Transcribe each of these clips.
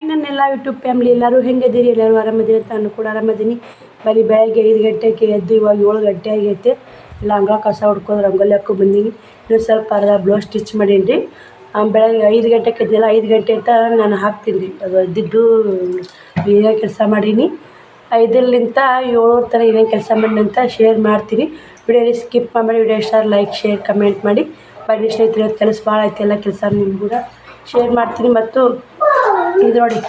ನನ್ನೆಲ್ಲ YouTube family ಎಲ್ಲರೂ ಹೆಂಗಿದ್ದೀರಿ? ಎಲ್ಲರೂ ಆರಾಮದಿರಿ ಅಂತ ನಾನು ಕೂಡ ಆರಾಮದೀನಿ. ಬರೀ ಬೆಳಗ್ಗೆ 5 ಗಂಟೆಗೆ ಎದ್ದು ಇವಾಗ 7 ಗಂಟೆ ಆಗೈತೆ. ಎಲ್ಲ ಅಂಗಳ ಕಸ ಹೊಡ್ಕೊಂಡು ರಂಗೋಲಿ ಹಾಕ್ಕೊಂಡು ಬಂದೀನಿ. ಇನ್ನೂ ಸ್ವಲ್ಪ ಅರ್ಧ ಬ್ಲೌಸ್ ಸ್ಟಿಚ್ ಮಾಡೀನಿ ರೀ. ಬೆಳಗ್ಗೆ 5 ಗಂಟೆಗೆ ಎದ್ದೆಲ್ಲ 5 ಗಂಟೆ ಅಂತ ನಾನು ಹಾಕ್ತೀನಿ ರೀ. ಅದು ಎದ್ದಿದ್ದು ಏನೇ ಕೆಲಸ ಮಾಡೀನಿ 5ರಿಂದ 7 ತನಕ ಏನೇನು ಕೆಲಸ ಮಾಡೀನಿ ಅಂತ ಶೇರ್ ಮಾಡ್ತೀನಿ. ವಿಡಿಯೋಲಿ ಸ್ಕಿಪ್ ಮಾಡಿ ವಿಡಿಯೋ ಇಷ್ಟ ಲೈಕ್ ಶೇರ್ ಕಮೆಂಟ್ ಮಾಡಿ. ಬನ್ನಿ ಸ್ನೇಹಿತರೆ, ಕೆಲಸ ಭಾಳ ಐತೆ, ಎಲ್ಲ ಕೆಲಸ ನಿಮ್ಗೆ ಕೂಡ ಶೇರ್ ಮಾಡ್ತೀನಿ. ಮತ್ತು ಇದು ನೋಡಿ,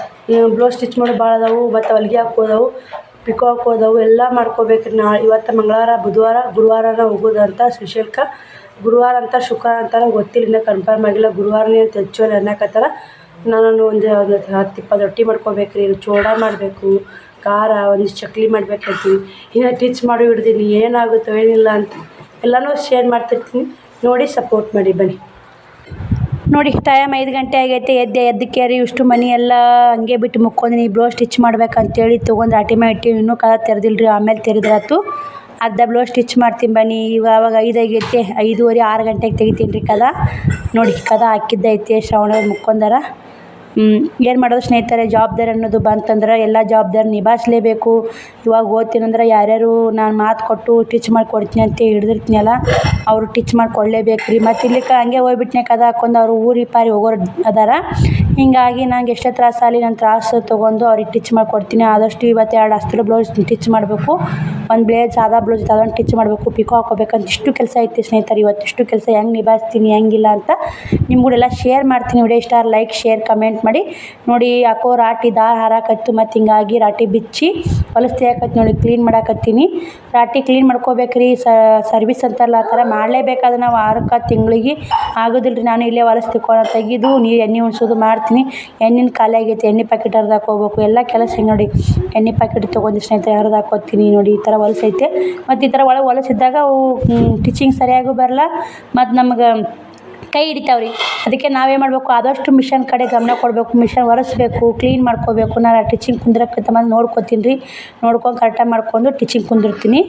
ಬ್ಲೌಸ್ ಸ್ಟಿಚ್ ಮಾಡೋದು ಭಾಳ ಅದಾವು, ಮತ್ತು ಹೊಲಿಗೆ ಹಾಕೋದವು, ಪಿಕೋ ಹಾಕೋದವು, ಎಲ್ಲ ಮಾಡ್ಕೋಬೇಕು. ಇವತ್ತು ಮಂಗಳವಾರ, ಬುಧವಾರ, ಗುರುವಾರನ ಹೋಗೋದಂತ ಶ್ರೀಶೈಲಕ್ಕೆ. ಗುರುವಾರ ಅಂತ ಶುಕ್ರವಾರ ಅಂತ ಗೊತ್ತಿಲ್ಲ, ಇನ್ನೂ ಕನ್ಫರ್ಮ್ ಆಗಿಲ್ಲ. ಗುರುವಾರನೇ ಅಂತ ಹೆಚ್ಚು ಅನ್ನಕತ್ತಾರ. ನಾನು ಒಂದು 10-20 ರೊಟ್ಟಿ ಮಾಡ್ಕೋಬೇಕು ರೀ, ಚೂಡ ಮಾಡಬೇಕು, ಖಾರ ಒಂದಿಷ್ಟು ಚಕ್ಲಿ ಮಾಡ್ಬೇಕಂತೀವಿ. ಇನ್ನು ಟಿಚ್ ಮಾಡಿ ಹಿಡ್ದೀನಿ, ಏನಾಗುತ್ತೋ ಏನಿಲ್ಲ ಅಂತ ಎಲ್ಲನೂ ಶೇರ್ ಮಾಡ್ತಿರ್ತೀನಿ. ನೋಡಿ ಸಪೋರ್ಟ್ ಮಾಡಿ ಬನ್ನಿ. ನೋಡಿ ಟೈಮ್ 5 ಗಂಟೆ ಆಗೈತೆ. ಎದ್ದಕ್ಕೆ ರೀ ಇಷ್ಟು ಮನೆ ಎಲ್ಲ ಹಂಗೆ ಬಿಟ್ಟು ಮುಕ್ಕೊಂದಿನಿ. ಬ್ಲೌಸ್ ಸ್ಟಿಚ್ ಮಾಡ್ಬೇಕಂತೇಳಿ ತೊಗೊಂಡು ರಾಟಿ ಮಾಡಿ ಇಟ್ಟು ಇನ್ನೂ ಕದ ತೆರೆದಿಲ್ಲ ರೀ. ಆಮೇಲೆ ತೆರೆದ್ರಾತು ಅರ್ಧ ಬ್ಲೌಸ್ ಸ್ಟಿಚ್ ಮಾಡ್ತೀನಿ ಬನ್ನಿ. ಇವಾಗ 5 ಆಗೈತೆ, 5:30 6 ಗಂಟೆಗೆ ತೆಗಿತೀನಿ ರೀ ಕದ. ನೋಡಿ ಕದ ಹಾಕಿದ್ದೈತೆ, ಶ್ರಾವಣ ಮುಕ್ಕೊಂಡಾರ. ಏನು ಮಾಡೋದು ಸ್ನೇಹಿತರೆ, ಜವಾಬ್ದಾರಿ ಅನ್ನೋದು ಬಂತಂದ್ರೆ ಎಲ್ಲ ಜವಾಬ್ದಾರಿ ನಿಭಾಯಿಸಲೇಬೇಕು. ಇವಾಗ ಓದ್ತೀನಂದ್ರೆ ಯಾರ್ಯಾರು ನಾನು ಮಾತು ಕೊಟ್ಟು ಟಿಚ್ ಮಾಡಿಕೊಡ್ತೀನಿ ಅಂತ ಹಿಡ್ದಿರ್ತೀನಲ್ಲ, ಅವರು ಟಿಚ್ ಮಾಡಿಕೊಡ್ಲೇಬೇಕು ರೀ. ಮತ್ತು ಇಲ್ಲಿಕ್ಕೆ ಹಂಗೆ ಹೋಗ್ಬಿಟ್ನೆ ಕದ ಹಾಕ್ಕೊಂಡು ಅವರು ಊರಿ ಪಾರಿ ಹೋಗೋರು ಅದಾರ. ಹೀಗಾಗಿ ನಂಗೆ ಎಷ್ಟೇ ತ್ರಾಸಲ್ಲಿ ನಾನು ತ್ರಾಸು ತೊಗೊಂಡು ಅವ್ರಿಗೆ ಟಿಚ್ ಮಾಡಿಕೊಡ್ತೀನಿ. ಆದಷ್ಟು ಇವತ್ತು 2 ಅಸ್ತ್ರ ಬ್ಲೌಸ್ ಟಿಚ್ ಮಾಡಬೇಕು, ಒಂದು ಬ್ಲೇಡ್ ಸಾದಾ ಬ್ಲೌಸ್ ಅದೊಂದು ಟಿಚ್ ಮಾಡಬೇಕು, ಪಿಕೋ ಹಾಕೋಬೇಕಂತ ಇಷ್ಟು ಕೆಲಸ ಐತಿ ಸ್ನೇಹಿತರೆ. ಇವತ್ತು ಇಷ್ಟು ಕೆಲಸ ಹೆಂಗೆ ನಿಭಾಯಿಸ್ತೀನಿ ಹೆಂಗಿಲ್ಲ ಅಂತ ನಿಮ್ಗೂಡೆಲ್ಲ ಶೇರ್ ಮಾಡ್ತೀನಿ. ವಿಡಿಯೋ ಇಷ್ಟ ಲೈಕ್ ಶೇರ್ ಕಮೆಂಟ್ ಮಾಡಿ. ನೋಡಿ ಯಾಕೋ ರಾಟಿ ದಾರ ಹಾರಾಕತ್ತು, ಮತ್ತು ಹಿಂಗಾಗಿ ರಾಟಿ ಬಿಚ್ಚಿ ಹೊಲಸ್ತಿ ಹಾಕತ್ತಿ. ನೋಡಿ ಕ್ಲೀನ್ ಮಾಡಾಕತ್ತೀನಿ. ರಾಟಿ ಕ್ಲೀನ್ ಮಾಡ್ಕೋಬೇಕ್ರಿ. ಸರ್ವಿಸ್ ಅಂತಾರಲ್ಲ ಆ ಥರ ಮಾಡಲೇಬೇಕು. ಅದನ್ನು ವಾರಕ್ಕೆ ತಿಂಗಳಿಗೆ ಆಗೋದಿಲ್ಲ ರೀ. ನಾನು ಇಲ್ಲೇ ಹೊಲಸ್ ತಿಕ್ಕೊಂಡು ತೆಗೆದು ಎಣ್ಣೆ ಉಣ್ಸೋದು ಮಾಡ್ತೀನಿ. ಎಣ್ಣೆನ ಖಾಲಿ ಆಗೈತೆ, ಎಣ್ಣೆ ಪ್ಯಾಕೆಟ್ ಹರಿದು ಹಾಕೋಬೇಕು. ಎಲ್ಲ ಕೆಲಸ ಹೆಂಗೆ ನೋಡಿ, ಎಣ್ಣೆ ಪ್ಯಾಕೆಟ್ ತೊಗೊಂಡು ಸ್ನೇಹಿತರೆ ಹರಿದು ಹಾಕೋತೀನಿ. ನೋಡಿ ಈ ಥರ ಹೊಲಸೈತೆ. ಮತ್ತು ಈ ಥರ ಒಳಗೆ ಹೊಲಸಿದ್ದಾಗ ಅವು ಟಿಚಿಂಗ್ ಸರಿಯಾಗೂ ಬರಲ್ಲ, ಮತ್ತು ನಮ್ಗೆ ಕೈ ಹಿಡಿತಾವ್ರಿ. ಅದಕ್ಕೆ ನಾವೇನು ಮಾಡಬೇಕು, ಆದಷ್ಟು ಮಿಷನ್ ಕಡೆ ಗಮನ ಕೊಡಬೇಕು. ಮಿಷನ್ ಒರೆಸ್ಬೇಕು, ಕ್ಲೀನ್ ಮಾಡ್ಕೋಬೇಕು. ನಾನು ಟೀಚಿಂಗ್ ಕುಂದ್ರಕ್ಕೆ ಬಂದು ನೋಡ್ಕೊತೀನಿ ರೀ. ನೋಡ್ಕೊಂಡು ಕರೆಕ್ಟಾಗಿ ಮಾಡ್ಕೊಂಡು ಟೀಚಿಂಗ್ ಕುಂದಿರ್ತೀನಿ.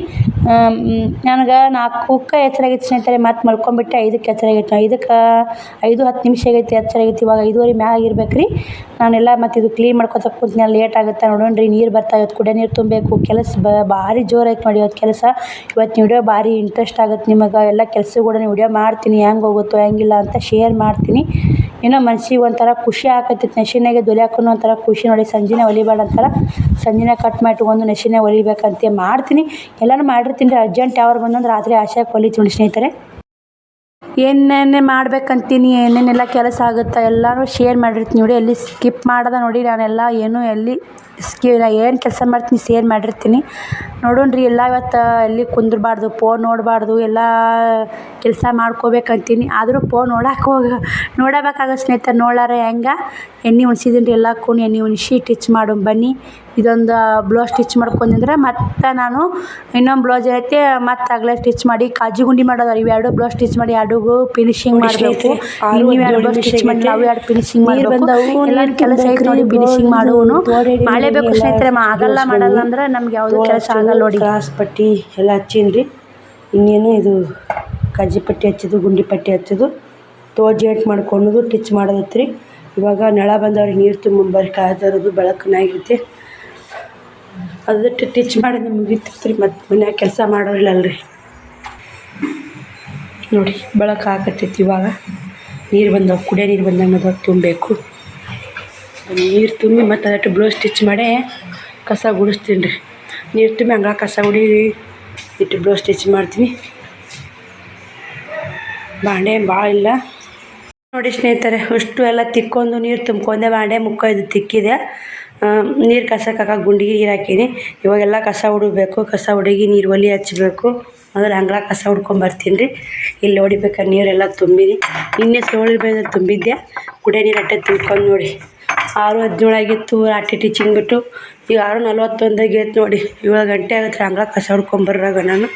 ನನಗೆ 4ಕ್ಕೆ ಎಚ್ಚರಾಗೈತೆ ಸ್ನೇಹಿತರೆ. ಮತ್ತು ಮಲ್ಕೊಂಬಿಟ್ಟೆ 5ಕ್ಕೆ ಎಚ್ಚರಾಗೈತೆ. 5ಕ್ಕೆ 5-10 ನಿಮಿಷ ಆಗೈತೆ ಎಚ್ಚರಾಗೈತೆ. ಇವಾಗ 5:30 ಮ್ಯಾಗ ಆಗಿರ್ಬೇಕು ರೀ. ನಾನೆಲ್ಲ ಮತ್ತು ಇದು ಕ್ಲೀನ್ ಮಾಡ್ಕೊತ ಕೂತ್ನ ಲೇಟ್ ಆಗುತ್ತೆ. ನೋಡೋಣ ರೀ, ನೀರು ಬರ್ತಾ ಇವತ್ತು ಕುಡಿಯೋ ನೀರು ತುಂಬಬೇಕು. ಕೆಲಸ ಭಾರಿ ಜೋರೈತೆ ನೋಡಿ ಇವತ್ತು ಕೆಲಸ. ಇವತ್ತು ವಿಡಿಯೋ ಭಾರಿ ಇಂಟ್ರೆಸ್ಟ್ ಆಗುತ್ತೆ ನಿಮಗೆ. ಎಲ್ಲ ಕೆಲಸ ಕೂಡ ವಿಡಿಯೋ ಮಾಡ್ತೀನಿ, ಹೆಂಗೆ ಹೋಗುತ್ತೋ ಹೆಂಗಿಲ್ಲ ಅಂತ ಶೇರ್ ಮಾಡ್ತೀನಿ. ಏನೋ ಮನ್ಸಿಗೆ ಒಂಥರ ಖುಷಿ ಆಕತ್ತೈತೆ. ನೆಶಿನಾಗೆ ದೊಲೆ ಹಾಕೋನು ಒಂಥರ ಖುಷಿ ನೋಡಿ. ಸಂಜೆನೇ ಹೊಲಿಬೇಡ ಅಂತಾರೆ, ಸಂಜೆನೇ ಕಟ್ ಮಾಡಿ ಇಟ್ಕೊಂಡು ನೆಶಿನೇ ಹೊಲಿಬೇಕಂತ ಮಾಡ್ತೀನಿ. ಎಲ್ಲನೂ ಮಾಡಿರ್ತೀನಿ ರೀ. ಅರ್ಜೆಂಟ್ ಯಾವ್ದು ಬಂದಂದ್ರೆ ರಾತ್ರಿ ಆಶೆಗೆ ಹೊಲಿತೀನಿ ನೋಡಿ ಸ್ನೇಹಿತರೆ. ಏನೇನೇ ಮಾಡ್ಬೇಕಂತೀನಿ, ಏನೇನೆಲ್ಲ ಕೆಲಸ ಆಗುತ್ತೆ ಎಲ್ಲನೂ ಶೇರ್ ಮಾಡಿರ್ತೀನಿ. ನೋಡಿ ಎಲ್ಲಿ ಸ್ಕಿಪ್ ಮಾಡೋದ ನೋಡಿ, ನಾನೆಲ್ಲ ಎಲ್ಲಿ ಏನು ಕೆಲಸ ಮಾಡ್ತೀನಿ ಶೇರ್ ಮಾಡಿರ್ತೀನಿ. ನೋಡೋಣ ರೀ. ಎಲ್ಲ ಇವತ್ತು ಎಲ್ಲಿ ಕುಂದ್ರಬಾರ್ದು, ಫೋನ್ ನೋಡಬಾರ್ದು, ಎಲ್ಲ ಕೆಲಸ ಮಾಡ್ಕೋಬೇಕಂತೀನಿ. ಆದರೂ ಫೋನ್ ನೋಡಬೇಕಾಗೋ ಸ್ನೇಹಿತರೆ. ನೋಡಾರೆ ಹೆಂಗೆ ಎಣ್ಣೆ ಉಣ್ಸಿದ್ದೀನಿ ರೀ. ಎಲ್ಲಕ್ಕೂ ಎಣ್ಣೆ ಉಣಿಸಿ ಟಿಚ್ ಮಾಡು ಬನ್ನಿ. ಇದೊಂದು ಬ್ಲೌಸ್ ಸ್ಟಿಚ್ ಮಾಡ್ಕೊಂಡ್ರೆ ಮತ್ತು ನಾನು ಇನ್ನೊಂದು ಬ್ಲೌಸ್ ಐತೆ, ಮತ್ತು ಆಗಲೇ ಸ್ಟಿಚ್ ಮಾಡಿ ಕಾಜಿ ಗುಂಡಿ ಮಾಡೋದು. ಇವೆರಡು ಬ್ಲೌಸ್ ಸ್ಟಿಚ್ ಮಾಡಿ ಎರಡಿಗೂ ಫಿನಿಶಿಂಗ್ ಮಾಡಬೇಕು. ಇನ್ನು 2 ಬ್ಲೌಸ್ ಸ್ಟಿಚ್ ಮಾಡಿ ನಾವು 2 ಫಿನಿಶಿಂಗ್ ಮಾಡಬೇಕು. ಎಲ್ಲ ಕೆಲಸ ಐತೆ ನೋಡಿ. ಫಿನಿಶಿಂಗ್ ಮಾಡುವನು ಮಾಡಲೇಬೇಕು ಸ್ನೇಹಿತರೆ. ಆಗಲ್ಲ ಮಾಡಲ್ಲ ಅಂದ್ರೆ ನಮ್ಗೆ ಯಾವುದೂ ಕೆಲಸ ಆಗಲ್ಲ ನೋಡಿ. ಕ್ರಾಸ್ ಪಟ್ಟಿ ಎಲ್ಲ ಹಚ್ಚೀನಿ ರೀ. ಇನ್ನೇನು ಇದು ಕಜ್ಜಿ ಪಟ್ಟಿ ಹಚ್ಚೋದು, ಗುಂಡಿ ಪಟ್ಟಿ ಹಚ್ಚೋದು, ಜಾಯಿಂಟ್ ಮಾಡ್ಕೊಳ್ಳೋದು, ಟಿಚ್ ಮಾಡೋದೈತೆ ರೀ. ಇವಾಗ ನೆಳ ಬಂದವ್ರಿಗೆ ನೀರು ತುಂಬ ಕಾಯ್ದಿರೋದು ಬೆಳಕನಾಗಿರುತ್ತೆ. ಅದಕ್ಕೆ ಟಿಚ್ ಮಾಡೋದು ಮುಗಿತಿತ್ತು ರೀ. ಮತ್ತು ಮನ್ಯಾಗ ಕೆಲಸ ಮಾಡೋರಿಲ್ಲಲ್ರಿ. ನೋಡಿ ಬೆಳಕು ಹಾಕತ್ತೈತಿ. ಇವಾಗ ನೀರು ಬಂದವು, ಕುಡಿಯೋ ನೀರು ಬಂದಂಗೆ ಅದು ತುಂಬಬೇಕು. ನೀರು ತುಂಬಿ ಮತ್ತು ಅದಕ್ಕೆ ಬ್ಲೌಸ್ ಸ್ಟಿಚ್ ಮಾಡಿ ಕಸ ಗುಡಿಸ್ತೀನಿ ರೀ. ನೀರು ತುಂಬಿ ಅಂಗಳ ಕಸ ಗುಡಿ ಇಟ್ಟು ಬ್ಲೌಸ್ ಸ್ಟಿಚ್ ಮಾಡ್ತೀನಿ. ಬಾಂಡೆ ಭಾಳ ಇಲ್ಲ ನೋಡಿ ಸ್ನೇಹಿತರೆ. ಅಷ್ಟು ಎಲ್ಲ ತಿಕ್ಕೊಂಡು ನೀರು ತುಂಬ್ಕೊಂಡೆ, ಬಾಂಡೆ ಮುಕ್ಕೊಯ್ದು ತಿಕ್ಕಿದೆ. ನೀರು ಕಸಕ್ಕೆ ಗುಂಡಿಗೆ ನೀರು ಹಾಕೀನಿ. ಇವಾಗೆಲ್ಲ ಕಸ ಹೊಡಿಬೇಕು. ಕಸ ಹೊಡಿಗಿ ನೀರು ಒಲೆ ಹಚ್ಚಬೇಕು. ಮೊದಲು ಅಂಗಳ ಕಸ ಹುಡ್ಕೊಂಬರ್ತೀನಿ ರೀ. ಇಲ್ಲಿ ಹೊಡಿಬೇಕಾದ್ರೆ ನೀರೆಲ್ಲ ತುಂಬಿನಿ. ನಿನ್ನೆ ಸೋಳಿ ಬೆಳೆ ತುಂಬಿದ್ದೆ. ಕುಡಿಯೋ ನೀರು ಅಟ್ಟೆ ತುಂಬ್ಕೊಂಡು ನೋಡಿ 6:17 ಆಗಿತ್ತು ರಾಟಿ ಟೀಚಿಂಗ್ ಬಿಟ್ಟು. ಈಗ 6:41 ಆಗೈತೆ ನೋಡಿ. 7 ಗಂಟೆ ಆಗುತ್ತೆ ಅಂಗಳ ಕಸ ಹುಡ್ಕೊಂಬರ್ರಾಗ ನಾನು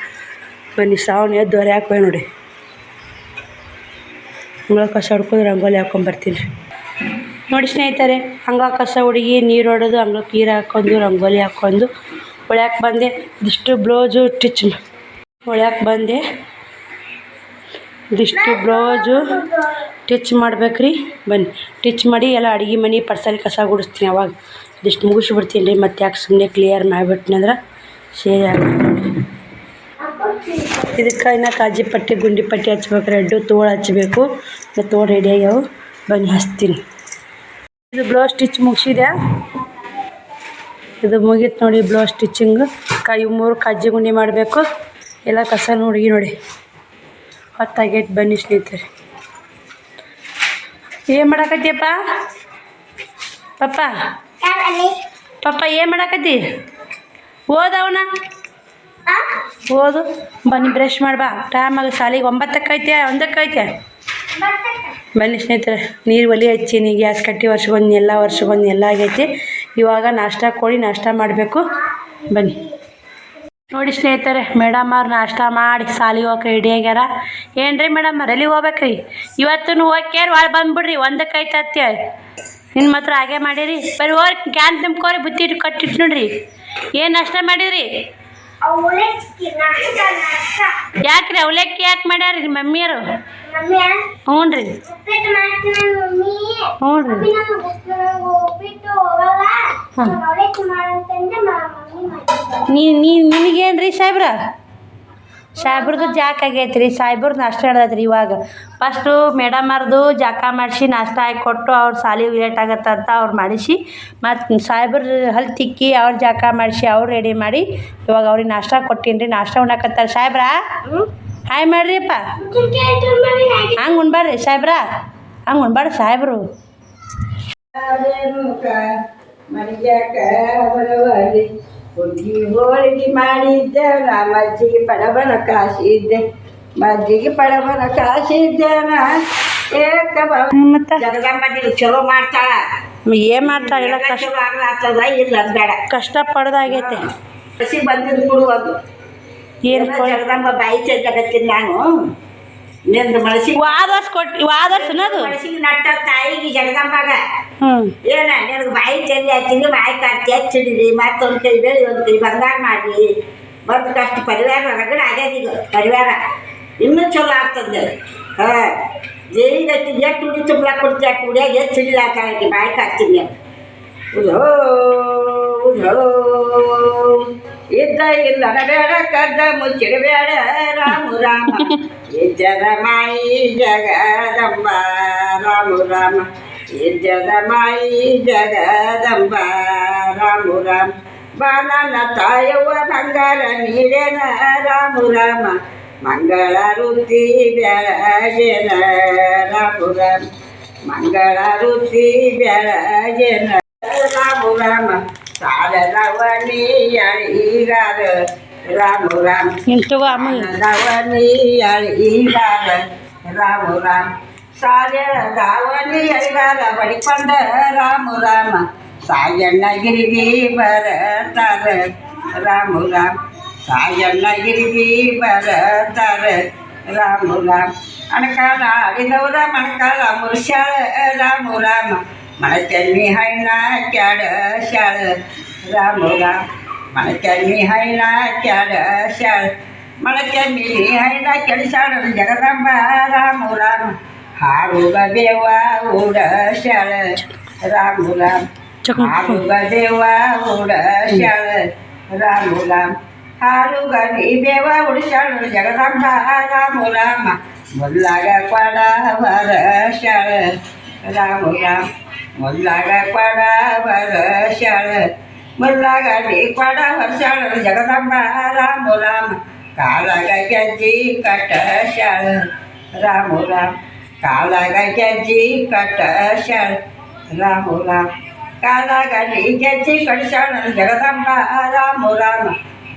ಬನ್ನಿ. ಶ್ರಾವಣ ಎದ್ದು ಹೊರೆ ಹಾಕ್ಬೇ ನೋಡಿ. ಅಂಗಳ ಕಸ ಹೊಡ್ಕೊಂಡು ರಂಗೋಲಿ ಹಾಕ್ಕೊಂಬರ್ತೀನಿ ರೀ. ನೋಡಿ ಸ್ನೇಹಿತರೆ, ಅಂಗಳ ಕಸ ಹುಡುಗಿ ನೀರು ಹೊಡೆದು ಅಂಗಳಕ್ಕೆ ನೀರು ಹಾಕ್ಕೊಂಡು ರಂಗೋಲಿ ಹಾಕ್ಕೊಂಡು ಒಳ್ಯಾಕೆ ಬಂದೆ. ಇದಿಷ್ಟು ಬ್ಲೌಸು ಸ್ಟಿಚ್ ಒಳ್ಯಾಕೆ ಬಂದೆ. ಇದಿಷ್ಟು ಬ್ಲೌಸು ಟಿಚ್ ಮಾಡ್ಬೇಕ್ರಿ. ಬನ್ನಿ ಟಿಚ್ ಮಾಡಿ ಎಲ್ಲ ಅಡುಗೆ ಮನೆ ಪರ್ಸಲ್ ಕಸ ಗುಡಿಸ್ತೀನಿ. ಅವಾಗ ಇದಿಷ್ಟು ಮುಗಿಸ್ಬಿಡ್ತೀನಿ ರೀ. ಮತ್ತು ಯಾಕೆ ಸುಮ್ಮನೆ ಕ್ಲಿಯರ್ ಮಾಡಿಬಿಟ್ನಂದ್ರೆ ಸೇರಿ ಆಗುತ್ತೆ. ಇದಕ್ಕೆ ಇನ್ನು ಕಾಜಿ ಪಟ್ಟಿ ಗುಂಡಿ ಪಟ್ಟಿ ಹಚ್ಬೇಕು. ರೆಡ್ಡು ತೋಳು ಹಚ್ಚಬೇಕು. ಮತ್ತು ತೋಳು ರೆಡಿ ಆಗ್ಯಾವು. ಬನ್ನಿ ಹಚ್ತೀನಿ. ಇದು ಬ್ಲೌಸ್ ಸ್ಟಿಚ್ ಮುಗಿಸಿದೆ. ಇದು ಮುಗೀತು ನೋಡಿ ಬ್ಲೌಸ್ ಸ್ಟಿಚಿಂಗ್. ಇವು 3 ಕಾಜಿ ಗುಂಡಿ ಮಾಡಬೇಕು. ಎಲ್ಲ ಕಸ ನೋಡಿ ಹೊತ್ತಾಗೈತೆ. ಬನ್ನಿ ಸ್ನೇಹಿತರೆ. ಏನು ಮಾಡಾಕತ್ತೀಯಪ್ಪ? ಪಪ್ಪ ಏನು ಮಾಡಾಕತ್ತಿ? ಓದವನ ಓದು. ಬನ್ನಿ ಬ್ರಷ್ ಮಾಡ್ಬಾ. ಟೈಮಾಗ ಶಾಲೆಗೆ 9ಕ್ಕೆ ಐತೆ 1ಕ್ಕೆ ಐತೆ. ಬನ್ನಿ ಸ್ನೇಹಿತರೆ. ನೀರು ಒಲೆ ಹಚ್ಚೀನಿ. ಗ್ಯಾಸ್ ಕಟ್ಟಿ ವರ್ಷಗೊಂದು ಎಲ್ಲ ಆಗೈತಿ. ಇವಾಗ ನಾಷ್ಟ ಕೊಡಿ ನಾಷ್ಟ ಮಾಡಬೇಕು. ಬನ್ನಿ ನೋಡಿ ಸ್ನೇಹಿತರೆ. ಮೇಡಮ್ ಅವ್ರು ನಾಷ್ಟ ಮಾಡಿ ಶಾಲೆಗೆ ಹೋಗಕ್ಕೆ ರೆಡಿ ಆಗ್ಯಾರ. ಏನು ರೀ ಮೇಡಮ್ ಅವ್ರು ಎಲ್ಲಿಗೆ ಹೋಗ್ಬೇಕ್ರಿ? ಇವತ್ತು ಹೋಗ್ಯಾರ ಒಳಗೆ ಬಂದುಬಿಡ್ರಿ. 1ಕ್ಕೆ ಐತೆ ಅಂತೇಳಿ ನಿಮ್ಮ ಹತ್ರ ಹಾಗೆ ಮಾಡಿರಿ. ಬರೀ ಹೋಗಿ ಕ್ಯಾನ್ ತುಂಬ್ಕೋರಿ. ಬುತ್ತಿ ಇಟ್ಟು ಕಟ್ಟಿಟ್ಟು ನೋಡ್ರಿ. ಏನು ನಾಷ್ಟ ಮಾಡಿದ್ರಿ? ಯಾಕ್ರಿ ಅವಲಕ್ಕಿ ಯಾಕೆ ಮಾಡ್ಯಾರ ನಿಮ್ಮ ಮಮ್ಮಿಯರು? ಹ್ಞೂ ರೀ ನಿನಗೇನು ರೀ ಸಾಹೇಬ್ರದ್ದು ಜಾಕ್ ಆಗೈತೆ ರೀ. ಸಾಹೇಬ್ರದ್ದು ನಾಷ್ಟ ಹಿಡ್ದೈತೆ ರೀ. ಇವಾಗ ಫಸ್ಟು ಮೇಡಮರ್ದು ಜಾಕ ಮಾಡಿಸಿ ನಾಷ್ಟ ಹಾಕಿ ಕೊಟ್ಟು ಅವ್ರ ಶಾಲೆಗೆ ಲೇಟ್ ಆಗತ್ತಂತ ಅವ್ರು ಮಾಡಿಸಿ, ಮತ್ತು ಸಾಹೇಬ್ರ ಹಲ್ ತಿಕ್ಕಿ ಅವ್ರ ಜಾಕ ಮಾಡಿಸಿ ಅವ್ರು ರೆಡಿ ಮಾಡಿ ಇವಾಗ ಅವ್ರಿಗೆ ನಾಷ್ಟ ಕೊಟ್ಟೀನಿ ರೀ. ನಾಷ್ಟ ಉಣ್ಣಾಕತ್ತಾರೆ. ಸಾಹೇಬ್ರ ಹಾಯ್ ಮಾಡ್ರಿಪ್ಪ. ಹಂಗೆ ಉಣ್ಬಾರ್ರಿ ಸಾಹೇಬ್ರ, ಹಂಗೆ ಉಣ್ಬಾರ್ರಿ ಸಾಹೇಬ್ರು. ಹುಡುಗಿ ಹೋಳಿಗೆ ಮಾಡಿದ್ದೆ ನಾ ಮಜ್ಜಿಗೆ ಪಡಬನ ಕಾಸಿದ್ದೆ. ಮಜ್ಜಿಗೆ ಪಡಬನ ಕಾಸಿದ್ದೆ ನಾ ಮತ್ತು ಜಗದಂಬ ಚಲೋ ಮಾಡ್ತಾಳ. ಏನು ಮಾಡ್ತಾಳ ಇಲ್ಲ ಕಷ್ಟ ಆಗ್ತದ ಇಲ್ಲ ಬೇಡ ಕಷ್ಟಪಡ್ದಾಗೈತೆ. ಹಸಿ ಬಂದಿದ್ದು ಕೊಡುವುದು ಏನು ಜಗದಂಬ ಬಾಯಿ ಜಗತ್ತಿನ ನಾನು ನಿಂದು ಮನಸ್ಸಿಗೆ ವಾದರ್ಸ್ ಅನ್ನೋದು ಮನಸ್ಸಿಗೆ ನಟ್ಟ ತಾಯಿಗೆ ಜಗದಂಬಾಗ ಹ್ಞೂ ಏನ ನಿನಗೆ ಬಾಯಿ ಚೆಲ್ಲಿ ಹಚ್ಚಿದ್ರಿ ಬಾಯಿ ಕಾಡ್ತಿ ಹಚ್ಚಿಡಿರಿ. ಮತ್ತೊಂದು ಕೈ ಬೇಳೆ ಒಂದು ಕೈ ಬಂಗಾರ ಮಾಡಿ ಮತ್ತು ಕಷ್ಟ ಪರಿವಾರ ಹೊರಗಡೆ ಆಗ್ಯಾದೀಗ ಪರಿವಾರ ಇನ್ನೂ ಚಲೋ ಆಗ್ತದೆ. ಹಾಂ ದೇವಿಗೆ ಹಚ್ಚಿ ಎಷ್ಟು ಹುಡಿ ತುಂಬಲಾಕ ಕೊಡ್ತೀವಿ ಅಷ್ಟು ಹುಡಿಯಾಗ ಎಷ್ಟು ಹಿಡಿಲಾಕಿ ಬಾಯಿ ಕಾಡ್ತೀನಿ ಅಂತ ಉದೋ ಉದೋ ಇದ್ದ ಇಲ್ಲ ಬೇಡ ಕದ್ದ ಮುಚ್ಚಿಡಬೇಡ ರಾಮು ರಾಮ ಇಜ್ಜದ ಮಾಯಿ ಜಗದಂಬ ರಾಮು ರಾಮ ಇಜ್ಜದ ಮಾಯಿ ಜಗದಂಬ ರಾಮು ರಾಮ ಬಾಲನ ತಾಯವ್ವ ಬಂಗಾರ ನೀರೇನ ರಾಮು ರಾಮ ಮಂಗಳ ರುಚಿ ಬೆಳಗೇನ ರಾಮು ರಾಮ ಮಂಗಳ ರುಚಿ ಬೆಳಗೇನ ರಾಮು ರಾಮ ಸಾಲದವನಿ ಅಳಿಗಾರ ರಾಮು ರಾಮ ಸಾಲದವನಿ ಅಳಿಗಾರ ರಾಮು ರಾಮ ಸಾಲದವನಿ ಅಳಿಗಾರ ಬಡಿಕೊಂಡ ರಾಮು ರಾಮ ಸಾಯಣ್ಣಗಿರಿಗೆ ಬರತಾರ ರಾಮು ರಾಮ ಸಾಯಣ್ಣಗಿರಿಗೆ ಬರತಾರ ರಾಮು ರಾಮ ಅಣಕಾಲ ಆಡಿದವರ ಮಣಕಾಲ ಮುರ್ಸ್ಯಾಳ ರಾಮು ರಾಮ ಮಣಚನ್ನಿ ಹೈನ ಕ್ಯಾಡ ಶಾಳ ರಾಮು ರಾಮ ಮಣಚನ್ನಿ ಹೈನ ಕ್ಯಾಡ ಶಾಳ ಮಣಚನ್ನಿ ಹೈನ ಕೆಡಿಸಾಳ ಜಗದಂಬ ರಾಮು ರಾಮ ಹಾರುಗ ದೇವ ಉಡ ಶಾಳ ರಾಮು ರಾಮ ಹಾರುಗ ದೇವ ಉಡ ಶಾಳ ರಾಮು ರಾಮ ಹಾರುಗ ನೀ ದೇವ ಉಡಿಸಾಳ ಜಗದಂಬ ರಾಮು ರಾಮ ಮುಲ್ಲಾಗ ಕೊಡ ವರ ಶಾಳ ರಾಮು ರಾಮ ಮುಲ್ಲಾಗ ಕೊಡ ವರ ಶಾಳ ಮುಲ್ಲಾಗ ನೀ ಕೊಡ ವರ್ಷಾಳ ಜಗದಂಬ ರಾಮು ರಾಮ ಕಾಲಾಗ ಗೆಜ್ಜಿ ಕಟ್ಟ ಶಾಳ ರಾಮು ರಾಮ ಕಾಲಾಗ ಗೆಜ್ಜಿ ಕಟ್ಟ ಶಾಳ ರಾಮು ರಾಮ ಕಾಲಾಗ ನೀ ಗೆಜ್ಜಿ ಕಟ್ಟಾಳ ಜಗದಂಬ ರಾಮು ರಾಮ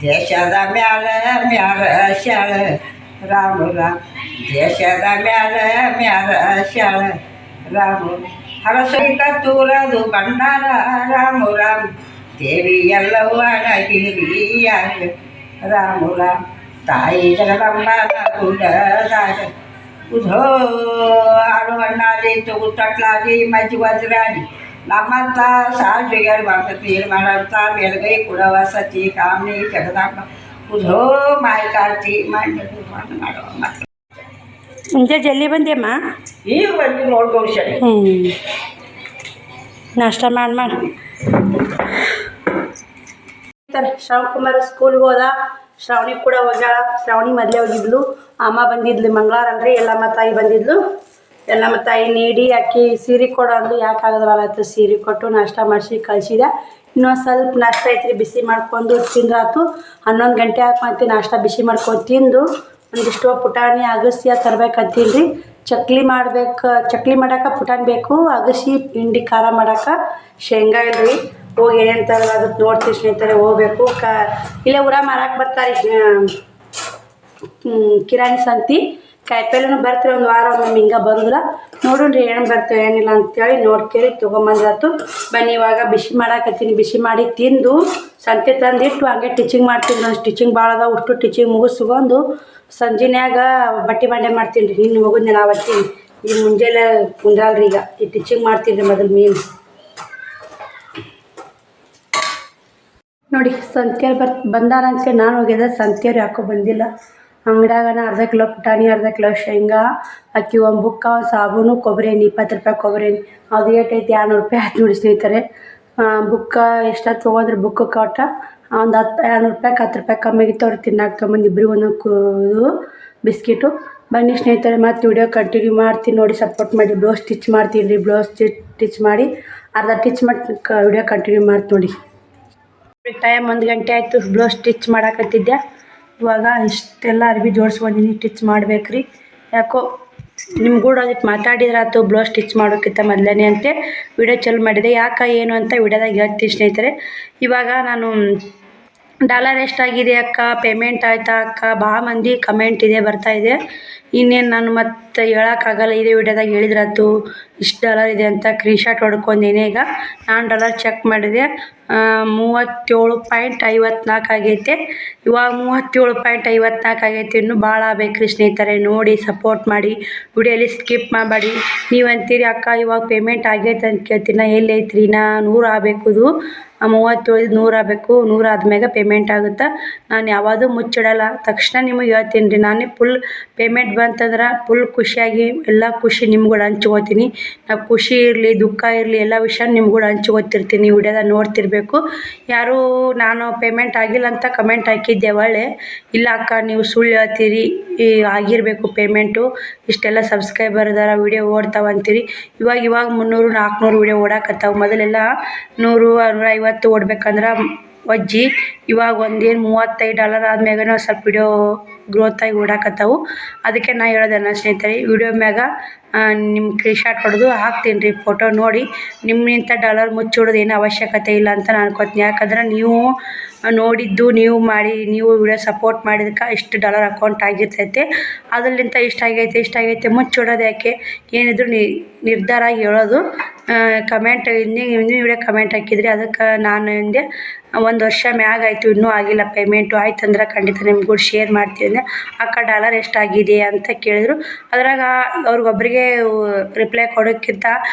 ದೇಶದ ಮ್ಯಾಲ ಮ್ಯಾಲ ಶಾಳ ರಾಮು ರಾಮ ದೇಶದ ಮ್ಯಾಲ ಮ್ಯಾಲ ಶಾಳ ರಾಮು ಹರಸೈತ ತೂರದು ಬಂಡಾರ ರಾಮು ರಾಮ ದೇವಿ ಎಲ್ಲವನಗಿರಿಯಾಗ ರಾಮು ರಾಮ ತಾಯಿ ಜಗದಂಬನ ಗುಡದಾಗ ಉಧೋ ಆಡುವಣ್ಣಾದಿ ತುಗು ತಟ್ಲಾದಿ ಮಜ್ಜಿ ವಜ್ರಾದಿ ನಮ್ಮಂತ ಸಾಲ್ಬಿಗರು ಬರ್ತತಿ ಏನು ಮಾಡಂತ ಬೆಳಗೈ ಕುಡವ ಸತಿ ಕಾಮನಿ ಜಗದಂಬ ಉಧೋ ಮಾಯಿ ಕಾರ್ತಿ ಮಾಡಿ ಮಾಡುವ ಮಕ್ಕಳು ಮುಂಜೆ ಜಲ್ದಿ ಬಂದೇಮ್ಮ. ಈಗ ಬಂದು ನೋಡ್ಕೊಂಡ್ಸರಿ. ನಾಷ್ಟ ಮಾಡಿ ಶ್ರವಣಕುಮಾರ್ ಸ್ಕೂಲ್ಗೆ ಹೋದ. ಶ್ರಾವಣಿ ಕೂಡ ಹೋಗ್ಯಾಳ. ಶ್ರಾವಣಿ ಮೊದಲೇ ಹೋಗಿದ್ಲು. ಅಮ್ಮ ಬಂದಿದ್ಲು ಮಂಗಳವಾರ ಅಲ್ರಿ. ಎಲ್ಲಮ್ಮ ತಾಯಿ ಬಂದಿದ್ಲು. ಎಲ್ಲಮ್ಮ ತಾಯಿ ನೀಡಿ ಅಕ್ಕಿ ಸೀರೆ ಕೊಡು ಅಂದು. ಯಾಕೆ ಆಗದ್ರಲ್ಲ ಸೀರೆ ಕೊಟ್ಟು ನಾಷ್ಟ ಮಾಡಿಸಿ ಕಳಿಸಿದೆ. ಇನ್ನೊಂದು ಸ್ವಲ್ಪ ನಾಷ್ಟ ಐತ್ರಿ, ಬಿಸಿ ಮಾಡ್ಕೊಂಡು ತಿಂದ್ರಾತು. 11 ಗಂಟೆ ಹಾಕಿ ನಾಷ್ಟ ಬಿಸಿ ಮಾಡ್ಕೊಂಡು ತಿಂದು ಒಂದಿಷ್ಟು ಪುಟಾಣಿ ಅಗಸಿ ತರ್ಬೇಕಂತೀನಿ ರೀ. ಚಕ್ಲಿ ಮಾಡೋಕೆ ಪುಟಾಣಿ ಬೇಕು. ಅಗಸಿ ಹಿಂಡಿ ಖಾರ ಮಾಡೋಕೆ ಶೇಂಗಾ ಇಲ್ರಿ. ಹೋಗಿ ಏನೇನು ತರೋದಾಗುತ್ತೆ ನೋಡ್ತೀವಿ ಸ್ನೇಹಿತರೆ. ಹೋಗ್ಬೇಕು. ಇಲ್ಲೇ ಊರ ಮಾರಕ್ಕೆ ಬರ್ತಾರೆ ಕಿರಾಣಿ ಸಂತಿ. ಕಾಯಿಪಲ್ಲೆನೂ ಬರ್ತೀವಿ ಒಂದು ವಾರ ಒಮ್ಮೆ ಹಿಂಗೆ ಬರೋದಿಲ್ಲ. ನೋಡೋಣ್ರಿ ಏನು ಬರ್ತೇವೆ ಏನಿಲ್ಲ ಅಂತೇಳಿ ನೋಡ್ಕೇಳಿ ತೊಗೊಂಬಂದಾತು. ಬನ್ನಿ ಇವಾಗ ಬಿಸಿ ಮಾಡಾಕತ್ತೀನಿ. ಬಿಸಿ ಮಾಡಿ ತಿಂದು ಸಂತೆ ತಂದಿಟ್ಟು ಹಂಗೆ ಟೀಚಿಂಗ್ ಮಾಡ್ತೀನಿ. ನಾನು ಸ್ಟಿಚಿಂಗ್ ಭಾಳ ಅದಾವ. ಅಷ್ಟು ಟೀಚಿಂಗ್ ಮುಗಿಸ್ಕೊಂಡು ಸಂಜೆನ್ಯಾಗ ಬಟ್ಟೆ ಬಾಂಡೆ ಮಾಡ್ತೀನಿ ರೀ. ನಿನ್ನ ಮಗುನ ನಾವು ಬರ್ತೀನಿ. ಈಗ ಮುಂಜಾನೆ ಕುಂದ್ರಲ್ರಿ. ಈಗ ಈ ಟೀಚಿಂಗ್ ಮಾಡ್ತೀನಿ ರೀ ಮೊದಲು ಮೀನು ನೋಡಿ. ಸಂತೆಯವ್ರು ಬಂದಾರ ಅಂತೇಳಿ ನಾನು ಹೋಗ್ಯದ. ಸಂತೆಯವ್ರು ಯಾಕೋ ಬಂದಿಲ್ಲ. ಅಂಗಡಿಯಾಗನ ಅರ್ಧ ಕಿಲೋ ಪುಟಾಣಿ, ಅರ್ಧ ಕಿಲೋ ಶೇಂಗಾ, ಅಕ್ಕಿ, ಒಂದು ಬುಕ್ಕ, ಸಾಬೂನು, ಕೊಬ್ಬರಿ ಎಣ್ಣೆ 20 ರೂಪಾಯಿ ಕೊಬ್ಬರಿ ಎಣ್ಣೆ. ಅದು ಏಟೈತಿ 200 ರೂಪಾಯಿ ಆಯ್ತು ನೋಡಿ ಸ್ನೇಹಿತರೆ. ಬುಕ್ಕ ಎಷ್ಟು ತೊಗೊಂಡ್ರೆ ಬುಕ್ಕ ಕೊಟ್ಟ ಒಂದು 200 ರೂಪಾಯಿಗೆ 10 ರೂಪಾಯಿ ಕಮ್ಮಿ ಆಗಿತ್ತು. ಅವ್ರು ತಿನ್ನಾಕ ತೊಗೊಂಬಂದು ಇಬ್ಬರಿಗೆ ಒಂದೊಂದು ಬಿಸ್ಕಿಟು. ಬನ್ನಿ ಸ್ನೇಹಿತರೆ ಮತ್ತು ವಿಡಿಯೋ ಕಂಟಿನ್ಯೂ ಮಾಡ್ತೀನಿ ನೋಡಿ. ಸಪೋರ್ಟ್ ಮಾಡಿ. ಬ್ಲೌಸ್ ಸ್ಟಿಚ್ ಮಾಡ್ತೀನಿ ರೀ. ಬ್ಲೌಸ್ ಸ್ಟಿಚ್ ಮಾಡಿ ಅರ್ಧ ಸ್ಟಿಚ್ ಮಾಡಿ ವಿಡಿಯೋ ಕಂಟಿನ್ಯೂ ಮಾಡ್ತೀನಿ ನೋಡಿ. ಟೈಮ್ 1 ಗಂಟೆ ಆಯಿತು. ಬ್ಲೌಸ್ ಸ್ಟಿಚ್ ಮಾಡಾಕತ್ತಿದ್ದೆ. ಇವಾಗ ಇಷ್ಟೆಲ್ಲ ಅರ್ಬಿ ಜೋಡಿಸ್ಕೊಂಡಿನಿ. ಸ್ಟಿಚ್ ಮಾಡ್ಬೇಕ್ರಿ. ಯಾಕೋ ನಿಮ್ಮ ಕೂಡ ಅದಕ್ಕೆ ಮಾತಾಡಿದ್ರಾತು ಬ್ಲೌಸ್ ಸ್ಟಿಚ್ ಮಾಡೋಕ್ಕಿಂತ ಮೊದಲೇ ಅಂತೆ ವಿಡಿಯೋ ಚಾಲು ಮಾಡಿದೆ. ಯಾಕೆ ಏನು ಅಂತ ವಿಡಿಯೋದಾಗ ಹೇಳ್ತೀನಿ ಸ್ನೇಹಿತರೆ. ಇವಾಗ ನಾನು ಡಾಲರ್ ಎಷ್ಟಾಗಿದೆ ಅಕ್ಕ, ಪೇಮೆಂಟ್ ಆಯಿತಾ ಅಕ್ಕ, ಭಾಳ ಮಂದಿ ಕಮೆಂಟ್ ಇದೆ ಬರ್ತಾಯಿದೆ. ಇನ್ನೇನು ನಾನು ಮತ್ತೆ ಹೇಳೋಕ್ಕಾಗಲ್ಲ. ಇದೇ ವಿಡಿಯೋದಾಗ ಹೇಳಿದ್ರಾತು ಇಷ್ಟು ಡಾಲರ್ ಇದೆ ಅಂತ. ಸ್ಕ್ರೀನ್ಶಾಟ್ ಹೊಡ್ಕೊಂಡೇನೆ. ಈಗ ನಾನು ಡಾಲರ್ ಚೆಕ್ ಮಾಡಿದೆ. 37.54 ಆಗೈತೆ. ಇವಾಗ 37.54 ಆಗೈತೆ. ಇನ್ನೂ ಭಾಳ ಬೇಕ್ರಿ ಸ್ನೇಹಿತರೆ. ನೋಡಿ ಸಪೋರ್ಟ್ ಮಾಡಿ. ವಿಡಿಯೋಲಿ ಸ್ಕಿಪ್ ಮಾಡಬೇಡಿ. ನೀವು ಅಂತೀರಿ ಅಕ್ಕ ಇವಾಗ ಪೇಮೆಂಟ್ ಆಗೈತೆ ಅಂತ ಕೇಳ್ತೀನಿ. ಎಲ್ಲಿ ಐತ್ರಿ? 100 ಆಗಬೇಕದು. 37 100 ಆಗಬೇಕು. 100 ಆದ್ಮೇಲೆ ಪೇಮೆಂಟ್ ಆಗುತ್ತೆ. ನಾನು ಯಾವುದು ಮುಚ್ಚಿಡಲ್ಲ. ತಕ್ಷಣ ನಿಮಗೆ ಹೇಳ್ತೀನಿ ರೀ. ನಾನೇ ಫುಲ್ ಪೇಮೆಂಟ್ ಬಂತಂದ್ರೆ ಫುಲ್ ಖುಷಿಯಾಗಿ ಎಲ್ಲ ಖುಷಿ ನಿಮ್ಗೂಡ ಹಂಚ್ಕೋತೀನಿ. ನಾವು ಖುಷಿ ಇರಲಿ ದುಃಖ ಇರಲಿ ಎಲ್ಲ ವಿಷಯ ನಿಮ್ಗೂಡ ಹಂಚ್ಕೋತಿರ್ತೀನಿ. ವಿಡಿಯೋದಾಗ ನೋಡ್ತಿರ್ಬೇಕು. ಯಾರೂ ನಾನು ಪೇಮೆಂಟ್ ಆಗಿಲ್ಲ ಅಂತ ಕಮೆಂಟ್ ಹಾಕಿದ್ದೆ. ಒಳ್ಳೆ ಇಲ್ಲ ಅಕ್ಕ ನೀವು ಸುಳ್ಳು ಹೇಳ್ತೀರಿ, ಆಗಿರಬೇಕು ಪೇಮೆಂಟು, ಇಷ್ಟೆಲ್ಲ ಸಬ್ಸ್ಕ್ರೈಬರ್ ಇದಾರ, ವಿಡಿಯೋ ಓಡ್ತಾವಂತೀರಿ. ಇವಾಗ 300 400 ವಿಡಿಯೋ ಓಡಾಕತ್ತಾವ. ಮೊದಲೆಲ್ಲ 100 150 ಓಡ್ಬೇಕಂದ್ರೆ ವಜ್ಜಿ. ಇವಾಗ ಒಂದೇನು $35 ಆದ್ಮ್ಯಾಗ ಸ್ವಲ್ಪ ವಿಡಿಯೋ ಗ್ರೋತಾಗಿ ಓಡಾಕತ್ತಾವು. ಅದಕ್ಕೆ ನಾ ಹೇಳ್ದೆ ನನ್ನ ಸ್ನೇಹಿತರೆ, ವಿಡಿಯೋ ಮ್ಯಾಗ ನಿಮ್ಮ ಸ್ಕ್ರೀನ್ಶಾಟ್ ಹೊಡೆದು ಹಾಕ್ತೀನಿ ರೀ ಫೋಟೋ ನೋಡಿ. ನಿಮ್ಮಿಂಥ ಡಾಲರ್ ಮುಚ್ಚಿಡೋದು ಏನು ಅವಶ್ಯಕತೆ ಇಲ್ಲ ಅಂತ ನಾನು ಅನ್ಕೋತೀನಿ. ಯಾಕಂದ್ರೆ ನೀವು ನೋಡಿದ್ದು ನೀವು ಮಾಡಿ ನೀವು ವಿಡಿಯೋ ಸಪೋರ್ಟ್ ಮಾಡಿದಕ್ಕೆ ಇಷ್ಟು ಡಾಲರ್ ಅಕೌಂಟ್ ಆಗಿರ್ತೈತೆ. ಅದರಲ್ಲಿಂತ ಇಷ್ಟಾಗೈತೆ ಮುಚ್ಚಿಡೋದು ಯಾಕೆ? ಏನಿದ್ರು ನಿರ್ಧಾರ ಹೇಳೋದು. ಕಮೆಂಟ್ ಇನ್ನೂ ವಿಡಿಯೋ ಕಮೆಂಟ್ ಹಾಕಿದ್ರಿ. ಅದಕ್ಕೆ ನಾನು ಹಿಂದೆ 1 ವರ್ಷ ಮ್ಯಾಗ ಆಯಿತು, ಇನ್ನೂ ಆಗಿಲ್ಲ ಪೇಮೆಂಟು. ಆಯ್ತು ಅಂದ್ರೆ ಖಂಡಿತ ನಿಮ್ಗೂ ಶೇರ್ ಮಾಡ್ತೀನಿ. ಅಕ್ಕ ಡಾಲರ್ ಎಷ್ಟಾಗಿದೆ ಅಂತ ಕೇಳಿದ್ರು. ಅದ್ರಾಗ ಅವ್ರಿಗೊಬ್ಬರಿಗೆ ರಿಪ್ಲೈ ಕೊಡೋಕ್ಕಿಂತ